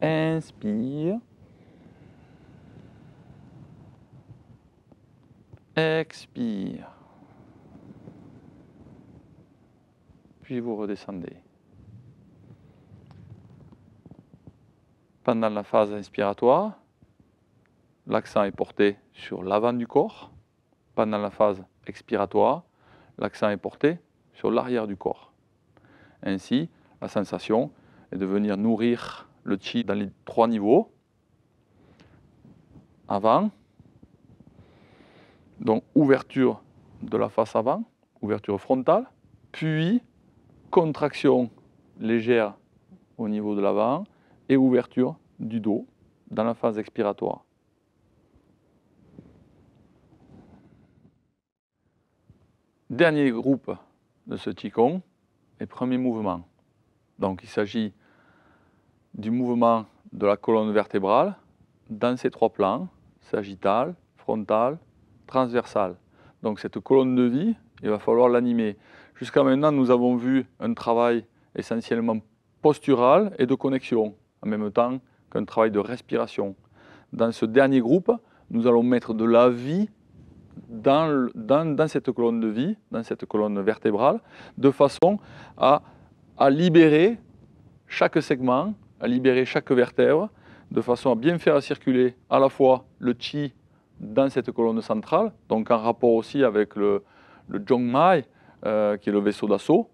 Inspire. expire. Puis vous redescendez. Pendant la phase inspiratoire, l'accent est porté sur l'avant du corps. Pendant la phase expiratoire, l'accent est porté sur l'arrière du corps. Ainsi, la sensation est de venir nourrir le chi dans les 3 niveaux. Avant, donc ouverture de la face avant, ouverture frontale, puis contraction légère au niveau de l'avant et ouverture du dos dans la phase expiratoire. Dernier groupe de ce Qigong et premier mouvement. Donc il s'agit du mouvement de la colonne vertébrale dans ces 3 plans, sagittal, frontal, transversal. Donc cette colonne de vie, il va falloir l'animer. Jusqu'à maintenant, nous avons vu un travail essentiellement postural et de connexion, en même temps qu'un travail de respiration. Dans ce dernier groupe, nous allons mettre de la vie dans cette colonne de vie, dans cette colonne vertébrale, de façon à libérer chaque segment, à libérer chaque vertèbre, de façon à bien faire circuler à la fois le chi dans cette colonne centrale, donc en rapport aussi avec le Zhongmai, qui est le vaisseau d'assaut,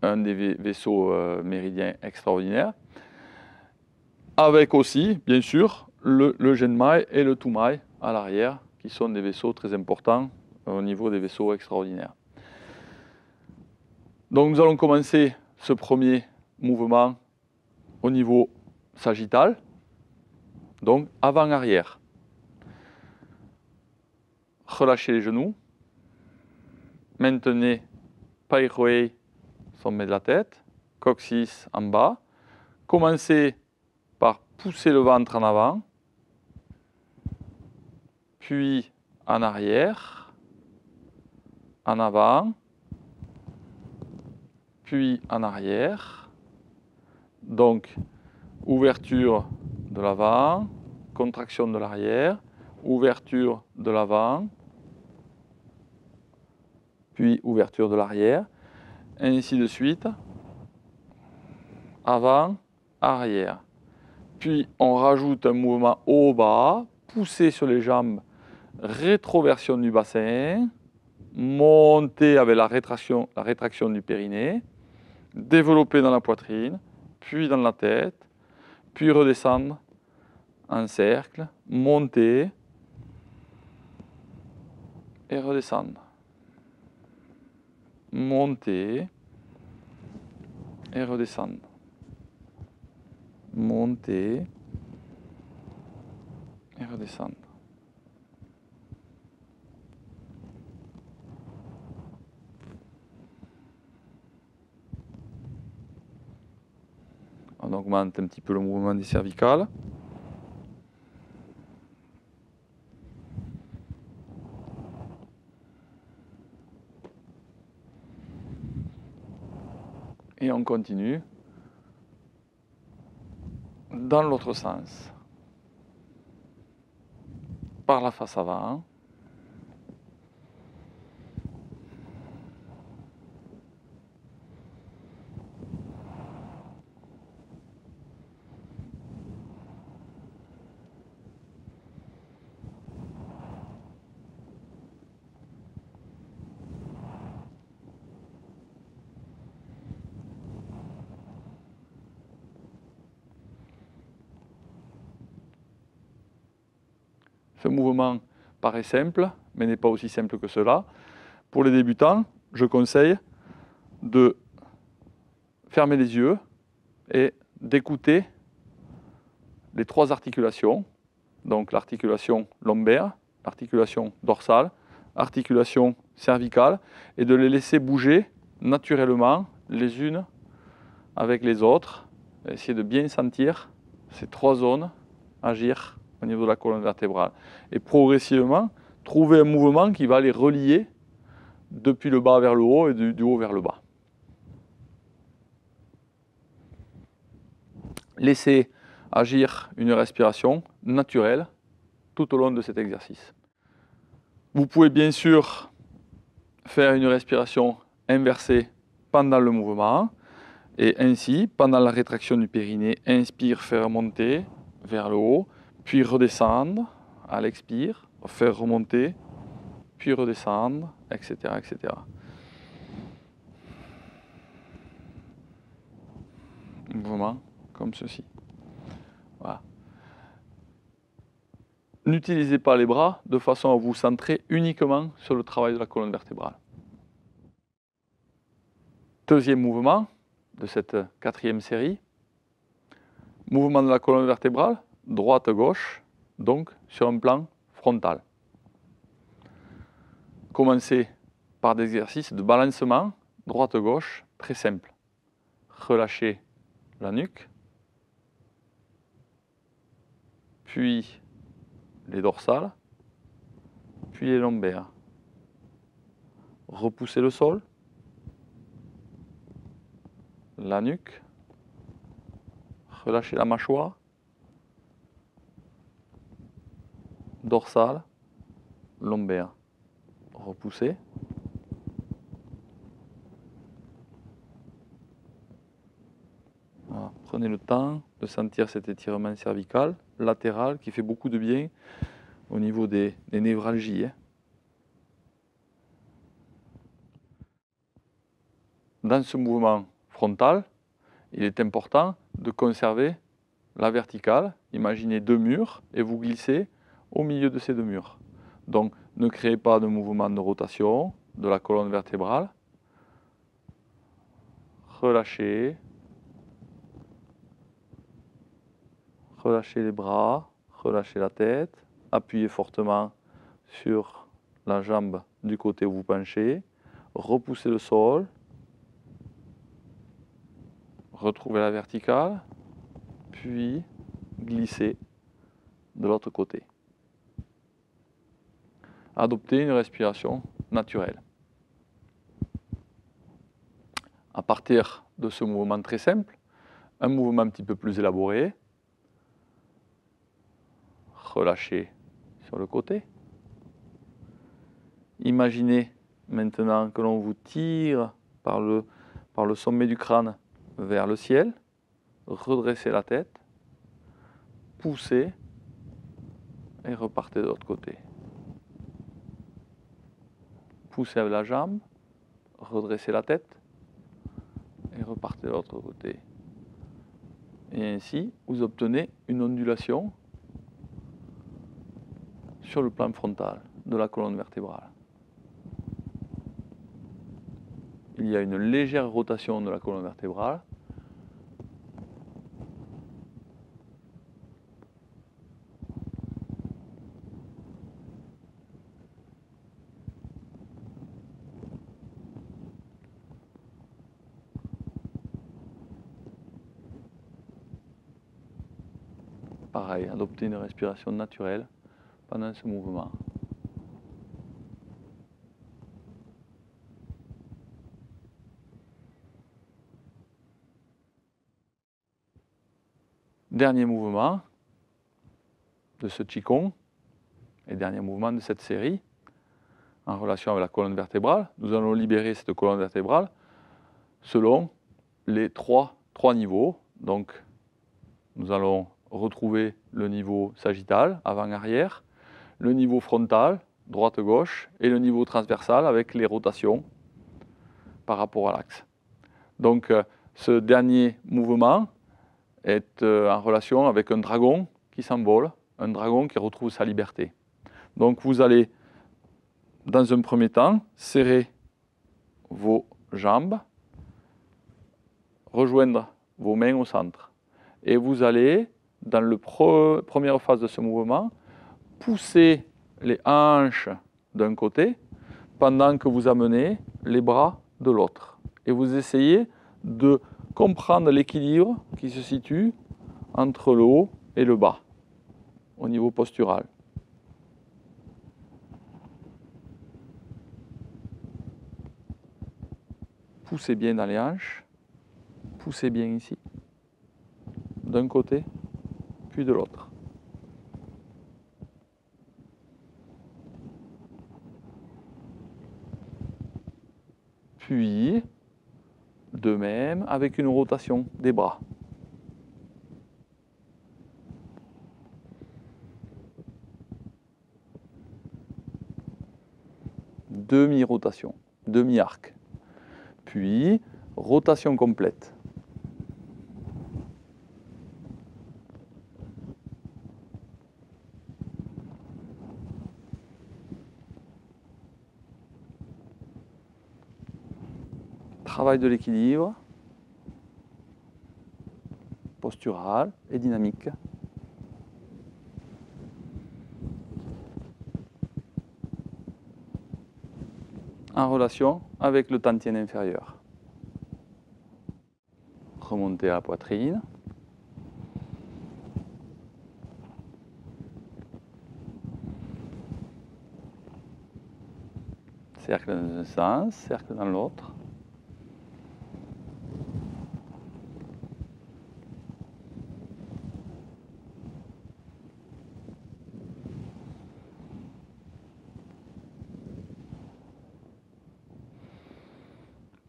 un des vaisseaux méridiens extraordinaires, avec aussi, bien sûr, le Zhenmai et le Tumai à l'arrière, qui sont des vaisseaux très importants au niveau des vaisseaux extraordinaires. Donc nous allons commencer ce premier mouvement au niveau sagittal, donc avant-arrière. Relâchez les genoux. Maintenez Pai Hui, sommet de la tête, coccyx en bas. Commencez par pousser le ventre en avant, puis en arrière, en avant, puis en arrière. Donc, ouverture de l'avant, contraction de l'arrière, ouverture de l'avant, puis ouverture de l'arrière, ainsi de suite, avant, arrière. Puis on rajoute un mouvement haut-bas, pousser sur les jambes, rétroversion du bassin, monter avec la rétraction du périnée, développer dans la poitrine, puis dans la tête, puis redescendre en cercle, monter et redescendre. Monter et redescendre. Monter et redescendre. On augmente un petit peu le mouvement des cervicales. Et on continue dans l'autre sens. Par la face avant. Ce mouvement paraît simple, mais n'est pas aussi simple que cela. Pour les débutants, je conseille de fermer les yeux et d'écouter les 3 articulations, donc l'articulation lombaire, l'articulation dorsale, l'articulation cervicale, et de les laisser bouger naturellement les unes avec les autres. Essayer de bien sentir ces 3 zones agir au niveau de la colonne vertébrale. Et progressivement, trouver un mouvement qui va les relier depuis le bas vers le haut et du haut vers le bas. Laissez agir une respiration naturelle tout au long de cet exercice. Vous pouvez bien sûr faire une respiration inversée pendant le mouvement. Et ainsi, pendant la rétraction du périnée, inspire, faire monter vers le haut, puis redescendre à l'expire, faire remonter, puis redescendre, etc., etc. Mouvement comme ceci. Voilà. N'utilisez pas les bras de façon à vous centrer uniquement sur le travail de la colonne vertébrale. Deuxième mouvement de cette quatrième série. Mouvement de la colonne vertébrale, droite-gauche, donc sur un plan frontal. Commencez par des exercices de balancement, droite-gauche, très simple. Relâchez la nuque, puis les dorsales, puis les lombaires. Repoussez le sol, la nuque, relâchez la mâchoire, dorsale, lombaire. Repoussez. Voilà. Prenez le temps de sentir cet étirement cervical, latéral, qui fait beaucoup de bien au niveau des névralgies. Dans ce mouvement frontal, il est important de conserver la verticale. Imaginez deux murs et vous glissez au milieu de ces deux murs. Donc ne créez pas de mouvement de rotation de la colonne vertébrale. Relâchez. Relâchez les bras, relâchez la tête. Appuyez fortement sur la jambe du côté où vous penchez. Repoussez le sol. Retrouvez la verticale. Puis glissez de l'autre côté. Adoptez une respiration naturelle. À partir de ce mouvement très simple, un mouvement un petit peu plus élaboré, relâchez sur le côté. Imaginez maintenant que l'on vous tire par le sommet du crâne vers le ciel. Redressez la tête, poussez et repartez de l'autre côté. Poussez avec la jambe, redressez la tête et repartez de l'autre côté. Et ainsi, vous obtenez une ondulation sur le plan frontal de la colonne vertébrale. Il y a une légère rotation de la colonne vertébrale. Pareil, adoptez une respiration naturelle pendant ce mouvement. Dernier mouvement de ce Qigong et dernier mouvement de cette série en relation avec la colonne vertébrale. Nous allons libérer cette colonne vertébrale selon les trois niveaux. Donc, nous allons retrouver le niveau sagittal, avant-arrière, le niveau frontal, droite-gauche, et le niveau transversal avec les rotations par rapport à l'axe. Donc, ce dernier mouvement est en relation avec un dragon qui s'envole, un dragon qui retrouve sa liberté. Donc, vous allez, dans un premier temps, serrer vos jambes, rejoindre vos mains au centre. Et vous allez, dans la première phase de ce mouvement, pousser les hanches d'un côté pendant que vous amenez les bras de l'autre. Et vous essayez de comprendre l'équilibre qui se situe entre le haut et le bas, au niveau postural. Poussez bien dans les hanches, poussez bien ici, d'un côté, puis de l'autre. Puis, de même, avec une rotation des bras. Demi-rotation, demi-arc. Puis, rotation complète. Travail de l'équilibre, postural et dynamique. En relation avec le tantien inférieur. Remonter à la poitrine. Cercle dans un sens, cercle dans l'autre.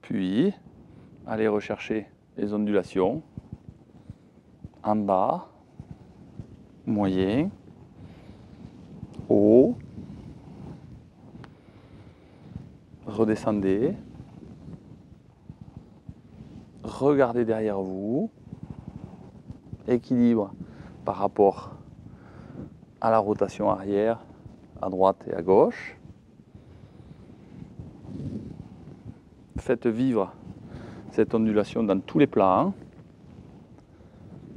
Puis, aller rechercher les ondulations en bas, moyen, haut, redescendez, regardez derrière vous, équilibre par rapport à la rotation arrière, à droite et à gauche. Faites vivre cette ondulation dans tous les plans,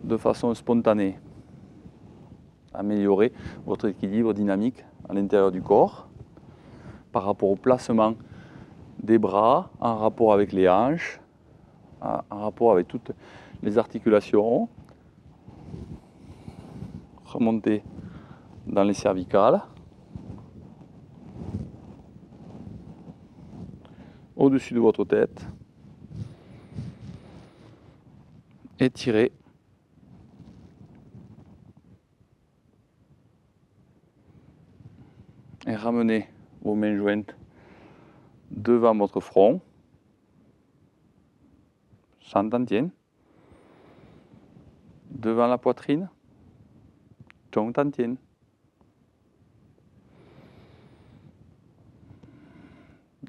de façon spontanée. Améliorez votre équilibre dynamique à l'intérieur du corps, par rapport au placement des bras, en rapport avec les hanches, en rapport avec toutes les articulations. Remontez dans les cervicales. Au-dessus de votre tête. Étirez. Et ramenez vos mains jointes devant votre front, sans tantien, devant la poitrine, tong tantien.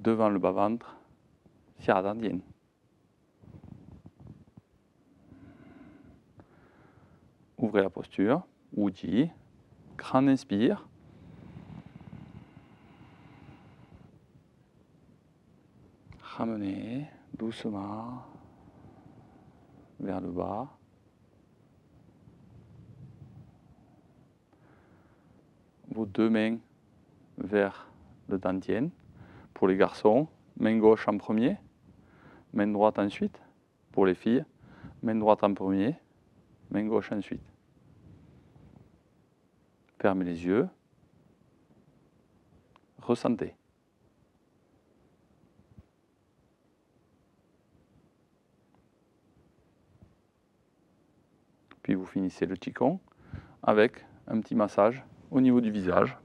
Devant le bas-ventre, xia tantien. Ouvrez la posture, Wuji, grand inspire. Ramenez doucement vers le bas. Vos deux mains vers le tantien. Pour les garçons, main gauche en premier, main droite ensuite. Pour les filles, main droite en premier, main gauche ensuite. Fermez les yeux. Ressentez. Puis vous finissez le Qigong avec un petit massage au niveau du visage.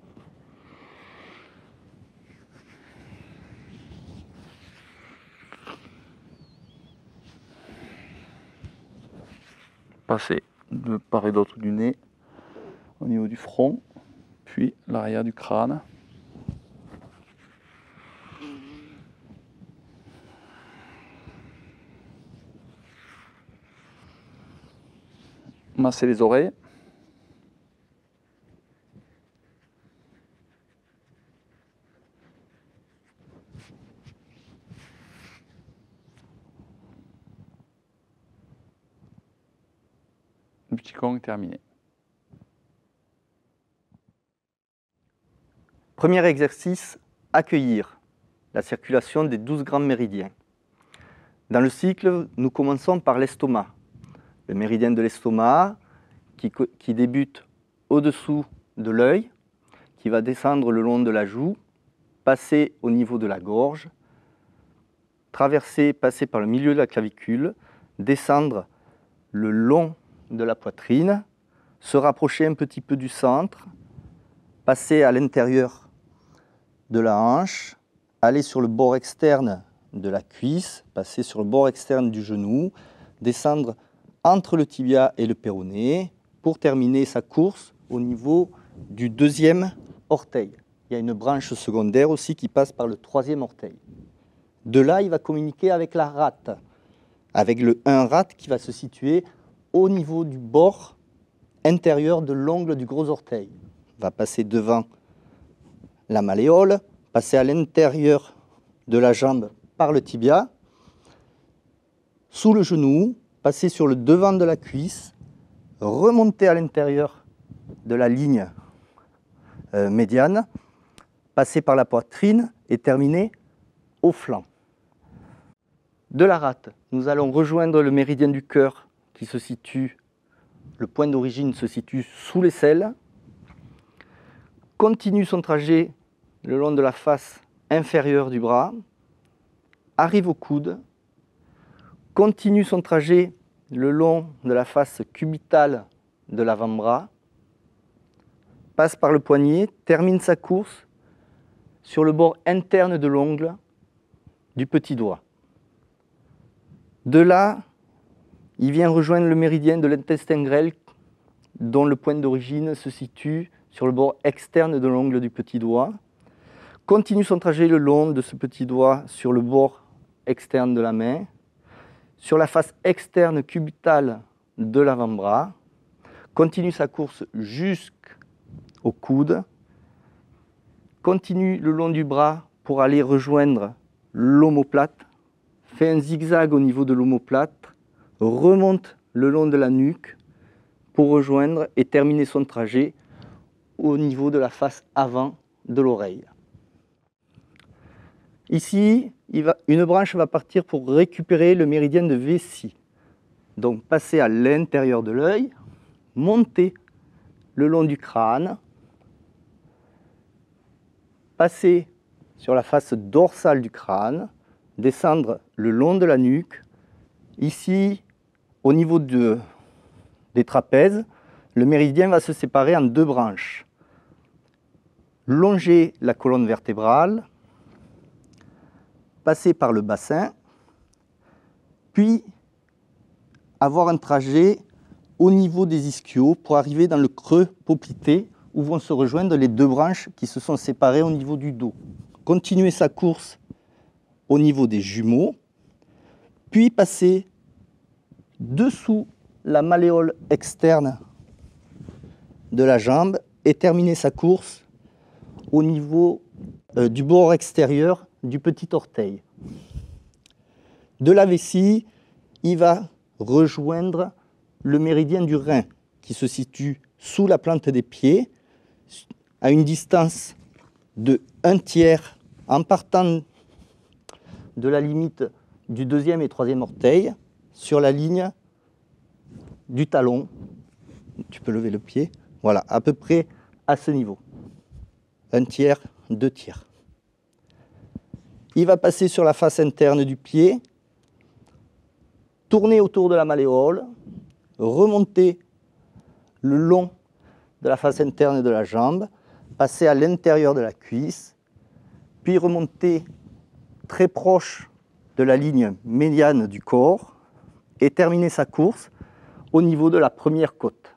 Passez de part et d'autre du nez au niveau du front, puis l'arrière du crâne. Massez les oreilles. Le Qigong est terminé. Premier exercice, accueillir la circulation des 12 grands méridiens. Dans le cycle, nous commençons par l'estomac. Le méridien de l'estomac qui débute au-dessous de l'œil, qui va descendre le long de la joue, passer au niveau de la gorge, passer par le milieu de la clavicule, descendre le long de la poitrine, se rapprocher un petit peu du centre, passer à l'intérieur de la hanche, aller sur le bord externe de la cuisse, passer sur le bord externe du genou, descendre entre le tibia et le péroné pour terminer sa course au niveau du deuxième orteil. Il y a une branche secondaire aussi qui passe par le troisième orteil. De là, il va communiquer avec la rate, avec le 1 rate qui va se situer au niveau du bord intérieur de l'ongle du gros orteil. Il va passer devant la malléole, passer à l'intérieur de la jambe par le tibia, sous le genou, passer sur le devant de la cuisse, remonter à l'intérieur de la ligne médiane, passer par la poitrine et terminer au flanc. De la rate, nous allons rejoindre le méridien du cœur qui se situe, le point d'origine se situe sous l'aisselle, continue son trajet le long de la face inférieure du bras, arrive au coude, continue son trajet le long de la face cubitale de l'avant-bras, passe par le poignet, termine sa course sur le bord interne de l'ongle du petit doigt. De là, il vient rejoindre le méridien de l'intestin grêle dont le point d'origine se situe sur le bord externe de l'ongle du petit doigt, continue son trajet le long de ce petit doigt sur le bord externe de la main, sur la face externe cubitale de l'avant-bras, continue sa course jusqu'au coude, continue le long du bras pour aller rejoindre l'omoplate, fait un zigzag au niveau de l'omoplate, remonte le long de la nuque pour rejoindre et terminer son trajet au niveau de la face avant de l'oreille. Ici, une branche va partir pour récupérer le méridien de vessie. Donc passer à l'intérieur de l'œil, monter le long du crâne, passer sur la face dorsale du crâne, descendre le long de la nuque. Ici, au niveau des trapèzes, le méridien va se séparer en deux branches. Longer la colonne vertébrale, passer par le bassin, puis avoir un trajet au niveau des ischios pour arriver dans le creux poplité où vont se rejoindre les deux branches qui se sont séparées au niveau du dos. Continuer sa course au niveau des jumeaux, puis passer dessous la malléole externe de la jambe et terminer sa course au niveau du bord extérieur du petit orteil. De la vessie, il va rejoindre le méridien du rein qui se situe sous la plante des pieds à une distance de 1/3 en partant de la limite du deuxième et troisième orteil sur la ligne du talon. Tu peux lever le pied. Voilà, à peu près à ce niveau. 1/3, 2/3. Il va passer sur la face interne du pied, tourner autour de la malléole, remonter le long de la face interne de la jambe, passer à l'intérieur de la cuisse, puis remonter très proche de la ligne médiane du corps et terminer sa course au niveau de la première côte.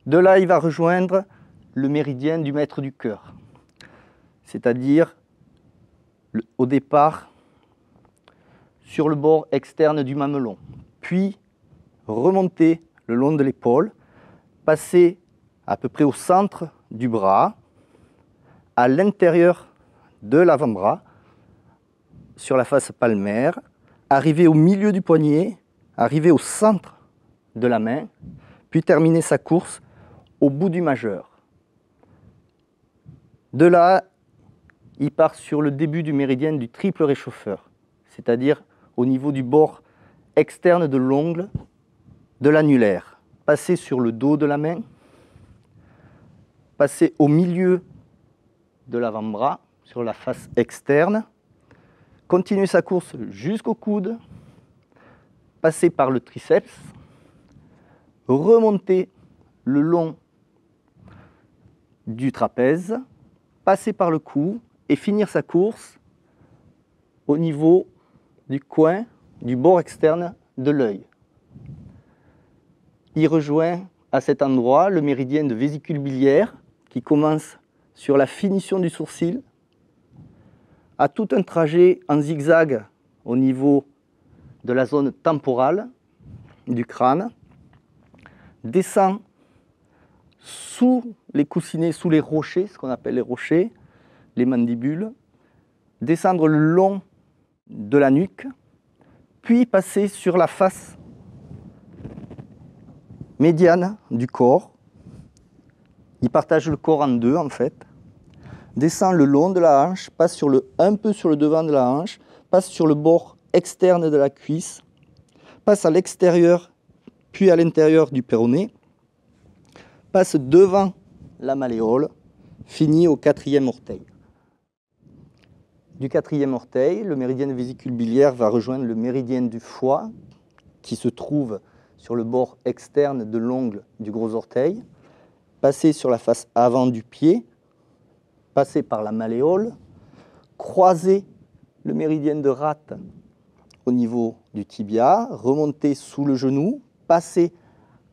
De là, il va rejoindre le méridien du maître du cœur, c'est-à-dire au départ sur le bord externe du mamelon, puis remonter le long de l'épaule, passer à peu près au centre du bras, à l'intérieur de l'avant-bras, sur la face palmaire, arriver au milieu du poignet, arriver au centre de la main, puis terminer sa course au bout du majeur. De là, il part sur le début du méridien du triple réchauffeur, c'est-à-dire au niveau du bord externe de l'ongle de l'annulaire. Passer sur le dos de la main, passer au milieu de l'avant-bras, sur la face externe, continuer sa course jusqu'au coude, passer par le triceps, remonter le long du trapèze, passer par le cou et finir sa course au niveau du coin, du bord externe de l'œil. Il rejoint à cet endroit le méridien de vésicule biliaire qui commence sur la finition du sourcil, a tout un trajet en zigzag au niveau de la zone temporale du crâne, descend sous les coussinets, sous les rochers, ce qu'on appelle les rochers, les mandibules, descendre le long de la nuque, puis passer sur la face médiane du corps. Il partage le corps en deux en fait. Descend le long de la hanche, passe un peu sur le devant de la hanche, passe sur le bord externe de la cuisse, passe à l'extérieur, puis à l'intérieur du péroné, passe devant la malléole, finit au 4e orteil. Du 4e orteil, le méridien de vésicule biliaire va rejoindre le méridien du foie, qui se trouve sur le bord externe de l'ongle du gros orteil, passer sur la face avant du pied, passer par la malléole, croiser le méridien de rate au niveau du tibia, remonter sous le genou, passer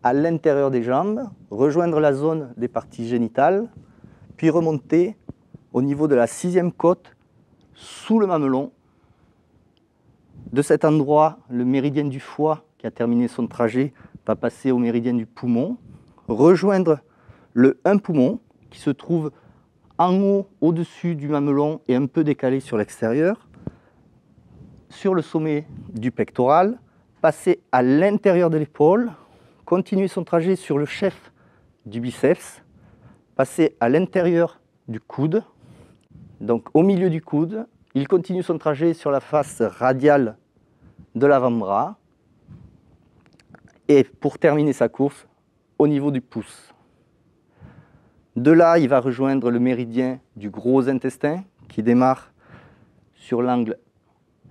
à l'intérieur des jambes, rejoindre la zone des parties génitales, puis remonter au niveau de la 6e côte, sous le mamelon. De cet endroit, le méridien du foie, qui a terminé son trajet, va passer au méridien du poumon, rejoindre le 1 poumon, qui se trouve en haut, au-dessus du mamelon et un peu décalé sur l'extérieur, sur le sommet du pectoral, passer à l'intérieur de l'épaule, continuer son trajet sur le chef du biceps, passer à l'intérieur du coude, donc au milieu du coude, il continue son trajet sur la face radiale de l'avant-bras, et pour terminer sa course, au niveau du pouce. De là, il va rejoindre le méridien du gros intestin, qui démarre sur l'angle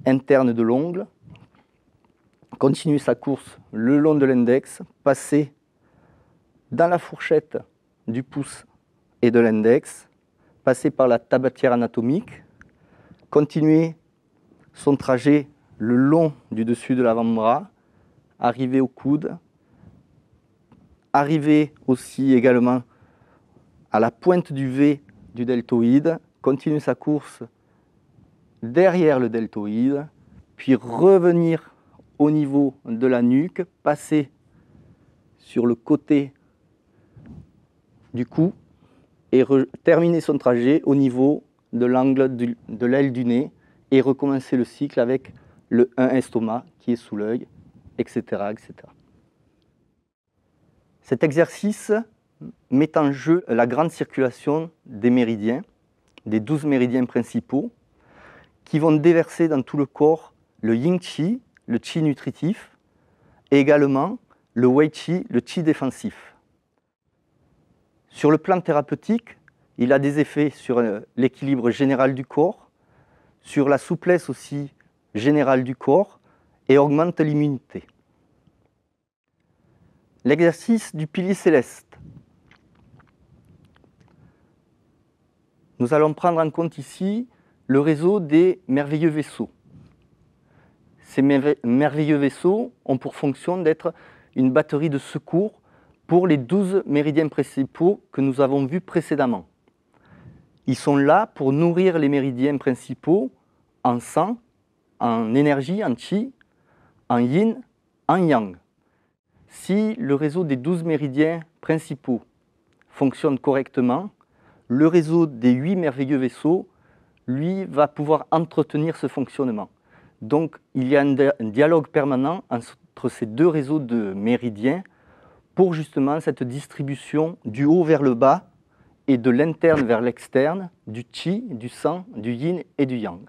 interne de l'ongle, continuer sa course le long de l'index, passer dans la fourchette du pouce et de l'index, passer par la tabatière anatomique, continuer son trajet le long du dessus de l'avant-bras, arriver au coude, arriver aussi également à la pointe du V du deltoïde, continuer sa course derrière le deltoïde, puis revenir au niveau de la nuque, passer sur le côté du cou et terminer son trajet au niveau de l'angle de l'aile du nez et recommencer le cycle avec le 1 estomac qui est sous l'œil, etc., etc. Cet exercice met en jeu la grande circulation des méridiens, des 12 méridiens principaux, qui vont déverser dans tout le corps le yin qi, le qi nutritif, et également le wei qi, le qi défensif. Sur le plan thérapeutique, il a des effets sur l'équilibre général du corps, sur la souplesse aussi générale du corps, et augmente l'immunité. L'exercice du pilier céleste. Nous allons prendre en compte ici le réseau des merveilleux vaisseaux. Ces merveilleux vaisseaux ont pour fonction d'être une batterie de secours pour les 12 méridiens principaux que nous avons vus précédemment. Ils sont là pour nourrir les méridiens principaux en sang, en énergie, en qi, en yin, en yang. Si le réseau des 12 méridiens principaux fonctionne correctement, le réseau des 8 merveilleux vaisseaux, lui, va pouvoir entretenir ce fonctionnement. Donc, il y a un dialogue permanent entre ces deux réseaux de méridiens pour justement cette distribution du haut vers le bas et de l'interne vers l'externe, du qi, du sang, du yin et du yang.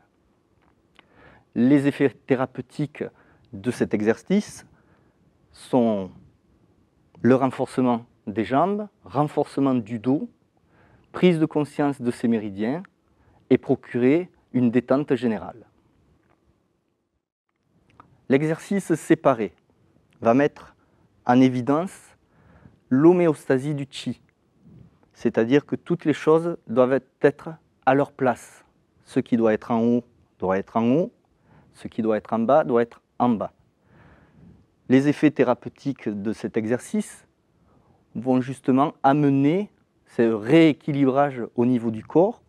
Les effets thérapeutiques de cet exercice sont le renforcement des jambes, renforcement du dos, prise de conscience de ces méridiens et procurer une détente générale. L'exercice séparé va mettre en évidence l'homéostasie du qi, c'est-à-dire que toutes les choses doivent être à leur place. Ce qui doit être en haut, Ce qui doit être en bas doit être en bas. Les effets thérapeutiques de cet exercice vont justement amener ce rééquilibrage au niveau du corps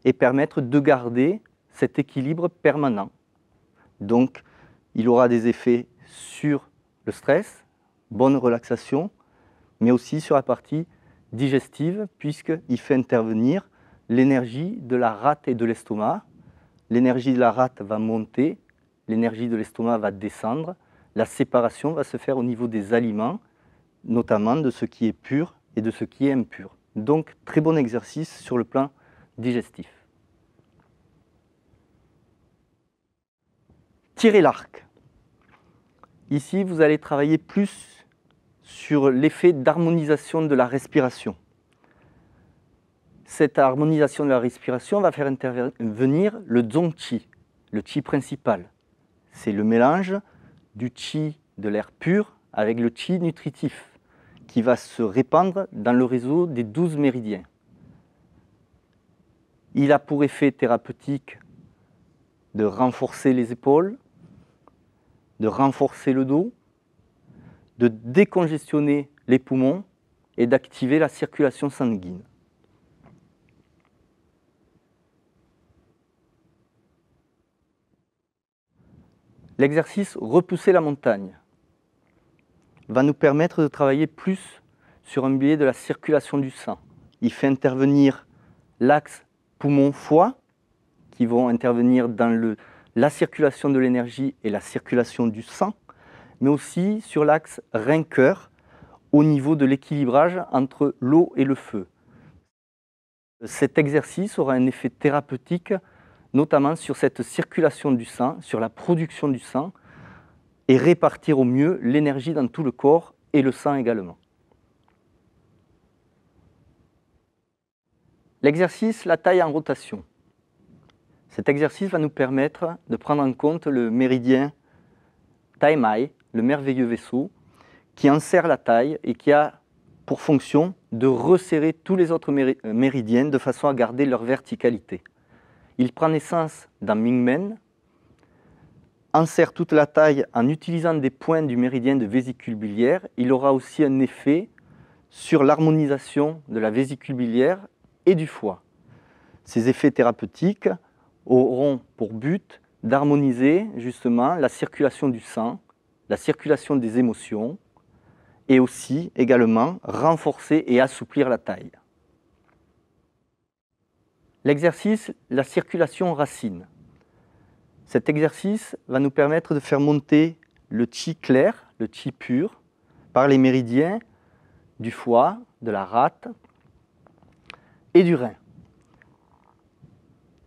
et permettre de garder cet équilibre permanent. Donc, il aura des effets sur le stress, bonne relaxation, mais aussi sur la partie digestive, puisqu'il fait intervenir l'énergie de la rate et de l'estomac. L'énergie de la rate va monter, l'énergie de l'estomac va descendre. La séparation va se faire au niveau des aliments, notamment de ce qui est pur et de ce qui est impur. Donc, très bon exercice sur le plan digestif. Tirer l'arc. Ici, vous allez travailler plus sur l'effet d'harmonisation de la respiration. Cette harmonisation de la respiration va faire intervenir le Zongqi, le Qi principal. C'est le mélange du Qi de l'air pur avec le Qi nutritif qui va se répandre dans le réseau des 12 méridiens. Il a pour effet thérapeutique de renforcer les épaules, de renforcer le dos, de décongestionner les poumons et d'activer la circulation sanguine. L'exercice repousser la montagne va nous permettre de travailler plus sur un biais de la circulation du sang. Il fait intervenir l'axe poumon-foie qui vont intervenir dans la circulation de l'énergie et la circulation du sang, mais aussi sur l'axe rein-cœur au niveau de l'équilibrage entre l'eau et le feu. Cet exercice aura un effet thérapeutique, notamment sur cette circulation du sang, sur la production du sang, et répartir au mieux l'énergie dans tout le corps et le sang également. L'exercice, la taille en rotation. Cet exercice va nous permettre de prendre en compte le méridien Tai Mai, le merveilleux vaisseau, qui enserre la taille et qui a pour fonction de resserrer tous les autres méridiens de façon à garder leur verticalité. Il prend naissance dans Mingmen, enserre toute la taille en utilisant des points du méridien de vésicule biliaire. Il aura aussi un effet sur l'harmonisation de la vésicule biliaire et du foie. Ces effets thérapeutiques auront pour but d'harmoniser justement la circulation du sang, la circulation des émotions et aussi également renforcer et assouplir la taille. L'exercice, la circulation racine. Cet exercice va nous permettre de faire monter le Qi clair, le Qi pur, par les méridiens du foie, de la rate et du rein.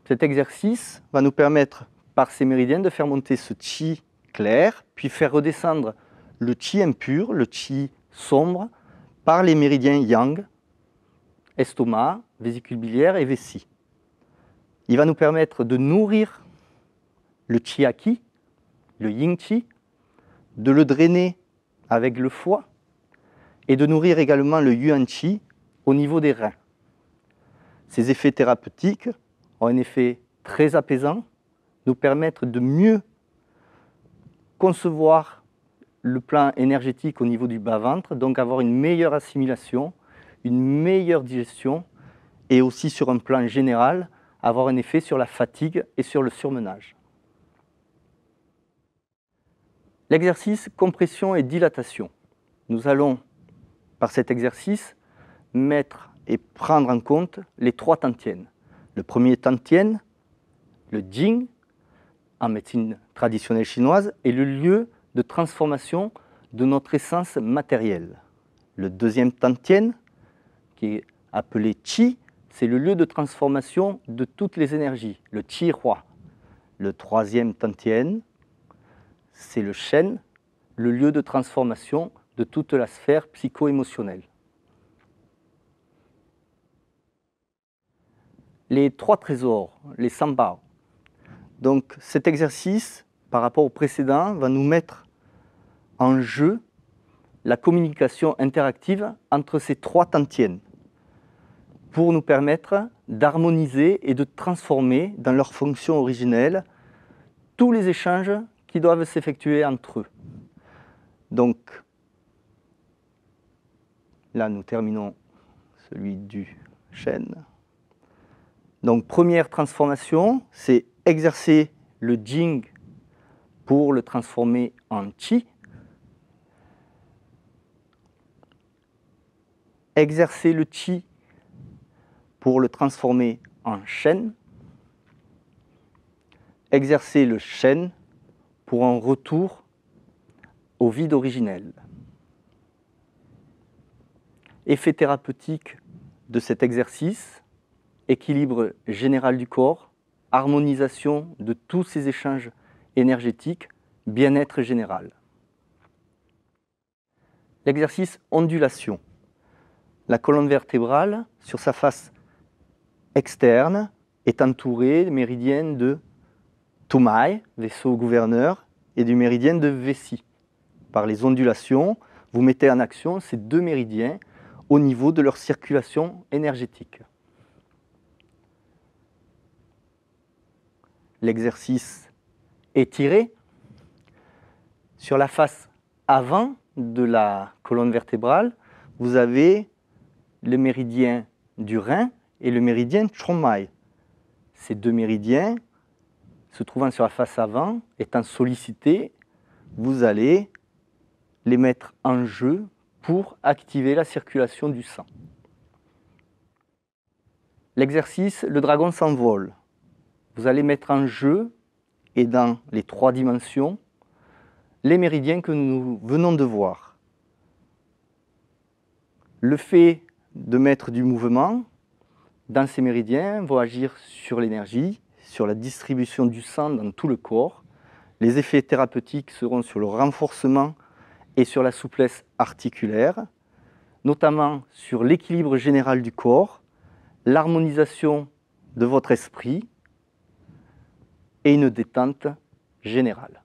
Cet exercice va nous permettre, par ces méridiens, de faire monter ce Qi clair, puis faire redescendre le Qi impur, le Qi sombre, par les méridiens yang, estomac, vésicule biliaire et vessie. Il va nous permettre de nourrir le Qi Qi, le Yin Qi, de le drainer avec le foie et de nourrir également le Yuan Qi au niveau des reins. Ces effets thérapeutiques ont un effet très apaisant, nous permettre de mieux concevoir le plan énergétique au niveau du bas-ventre, donc avoir une meilleure assimilation, une meilleure digestion et aussi sur un plan général, avoir un effet sur la fatigue et sur le surmenage. L'exercice compression et dilatation. Nous allons, par cet exercice, mettre et prendre en compte les 3 tantiènes. Le premier tantien, le Jing, en médecine traditionnelle chinoise, est le lieu de transformation de notre essence matérielle. Le deuxième tantien, qui est appelé Qi, c'est le lieu de transformation de toutes les énergies, le Qi Roi. Le troisième tantien, c'est le Shen, le lieu de transformation de toute la sphère psycho-émotionnelle. Les 3 trésors, les Sanbao. Donc cet exercice, par rapport au précédent, va nous mettre en jeu la communication interactive entre ces 3 tantiènes pour nous permettre d'harmoniser et de transformer dans leur fonction originelle tous les échanges qui doivent s'effectuer entre eux. Donc, là, nous terminons celui du chêne. Donc, première transformation, c'est exercer le Jing pour le transformer en Qi. Exercer le Qi pour le transformer en Shen. Exercer le Shen pour un retour au vide originel. Effet thérapeutique de cet exercice, équilibre général du corps, harmonisation de tous ces échanges énergétiques, bien-être général. L'exercice ondulation. La colonne vertébrale, sur sa face externe, est entourée des méridiens de Tumai, vaisseau gouverneur, et du méridien de Vessi. Par les ondulations, vous mettez en action ces deux méridiens au niveau de leur circulation énergétique. L'exercice étiré. Sur la face avant de la colonne vertébrale, vous avez le méridien du rein et le méridien Chonmai. Ces deux méridiens, se trouvant sur la face avant, étant sollicités, vous allez les mettre en jeu pour activer la circulation du sang. L'exercice, le dragon s'envole. Vous allez mettre en jeu, et dans les 3 dimensions, les méridiens que nous venons de voir. Le fait de mettre du mouvement dans ces méridiens va agir sur l'énergie, sur la distribution du sang dans tout le corps. Les effets thérapeutiques seront sur le renforcement et sur la souplesse articulaire, notamment sur l'équilibre général du corps, l'harmonisation de votre esprit et une détente générale.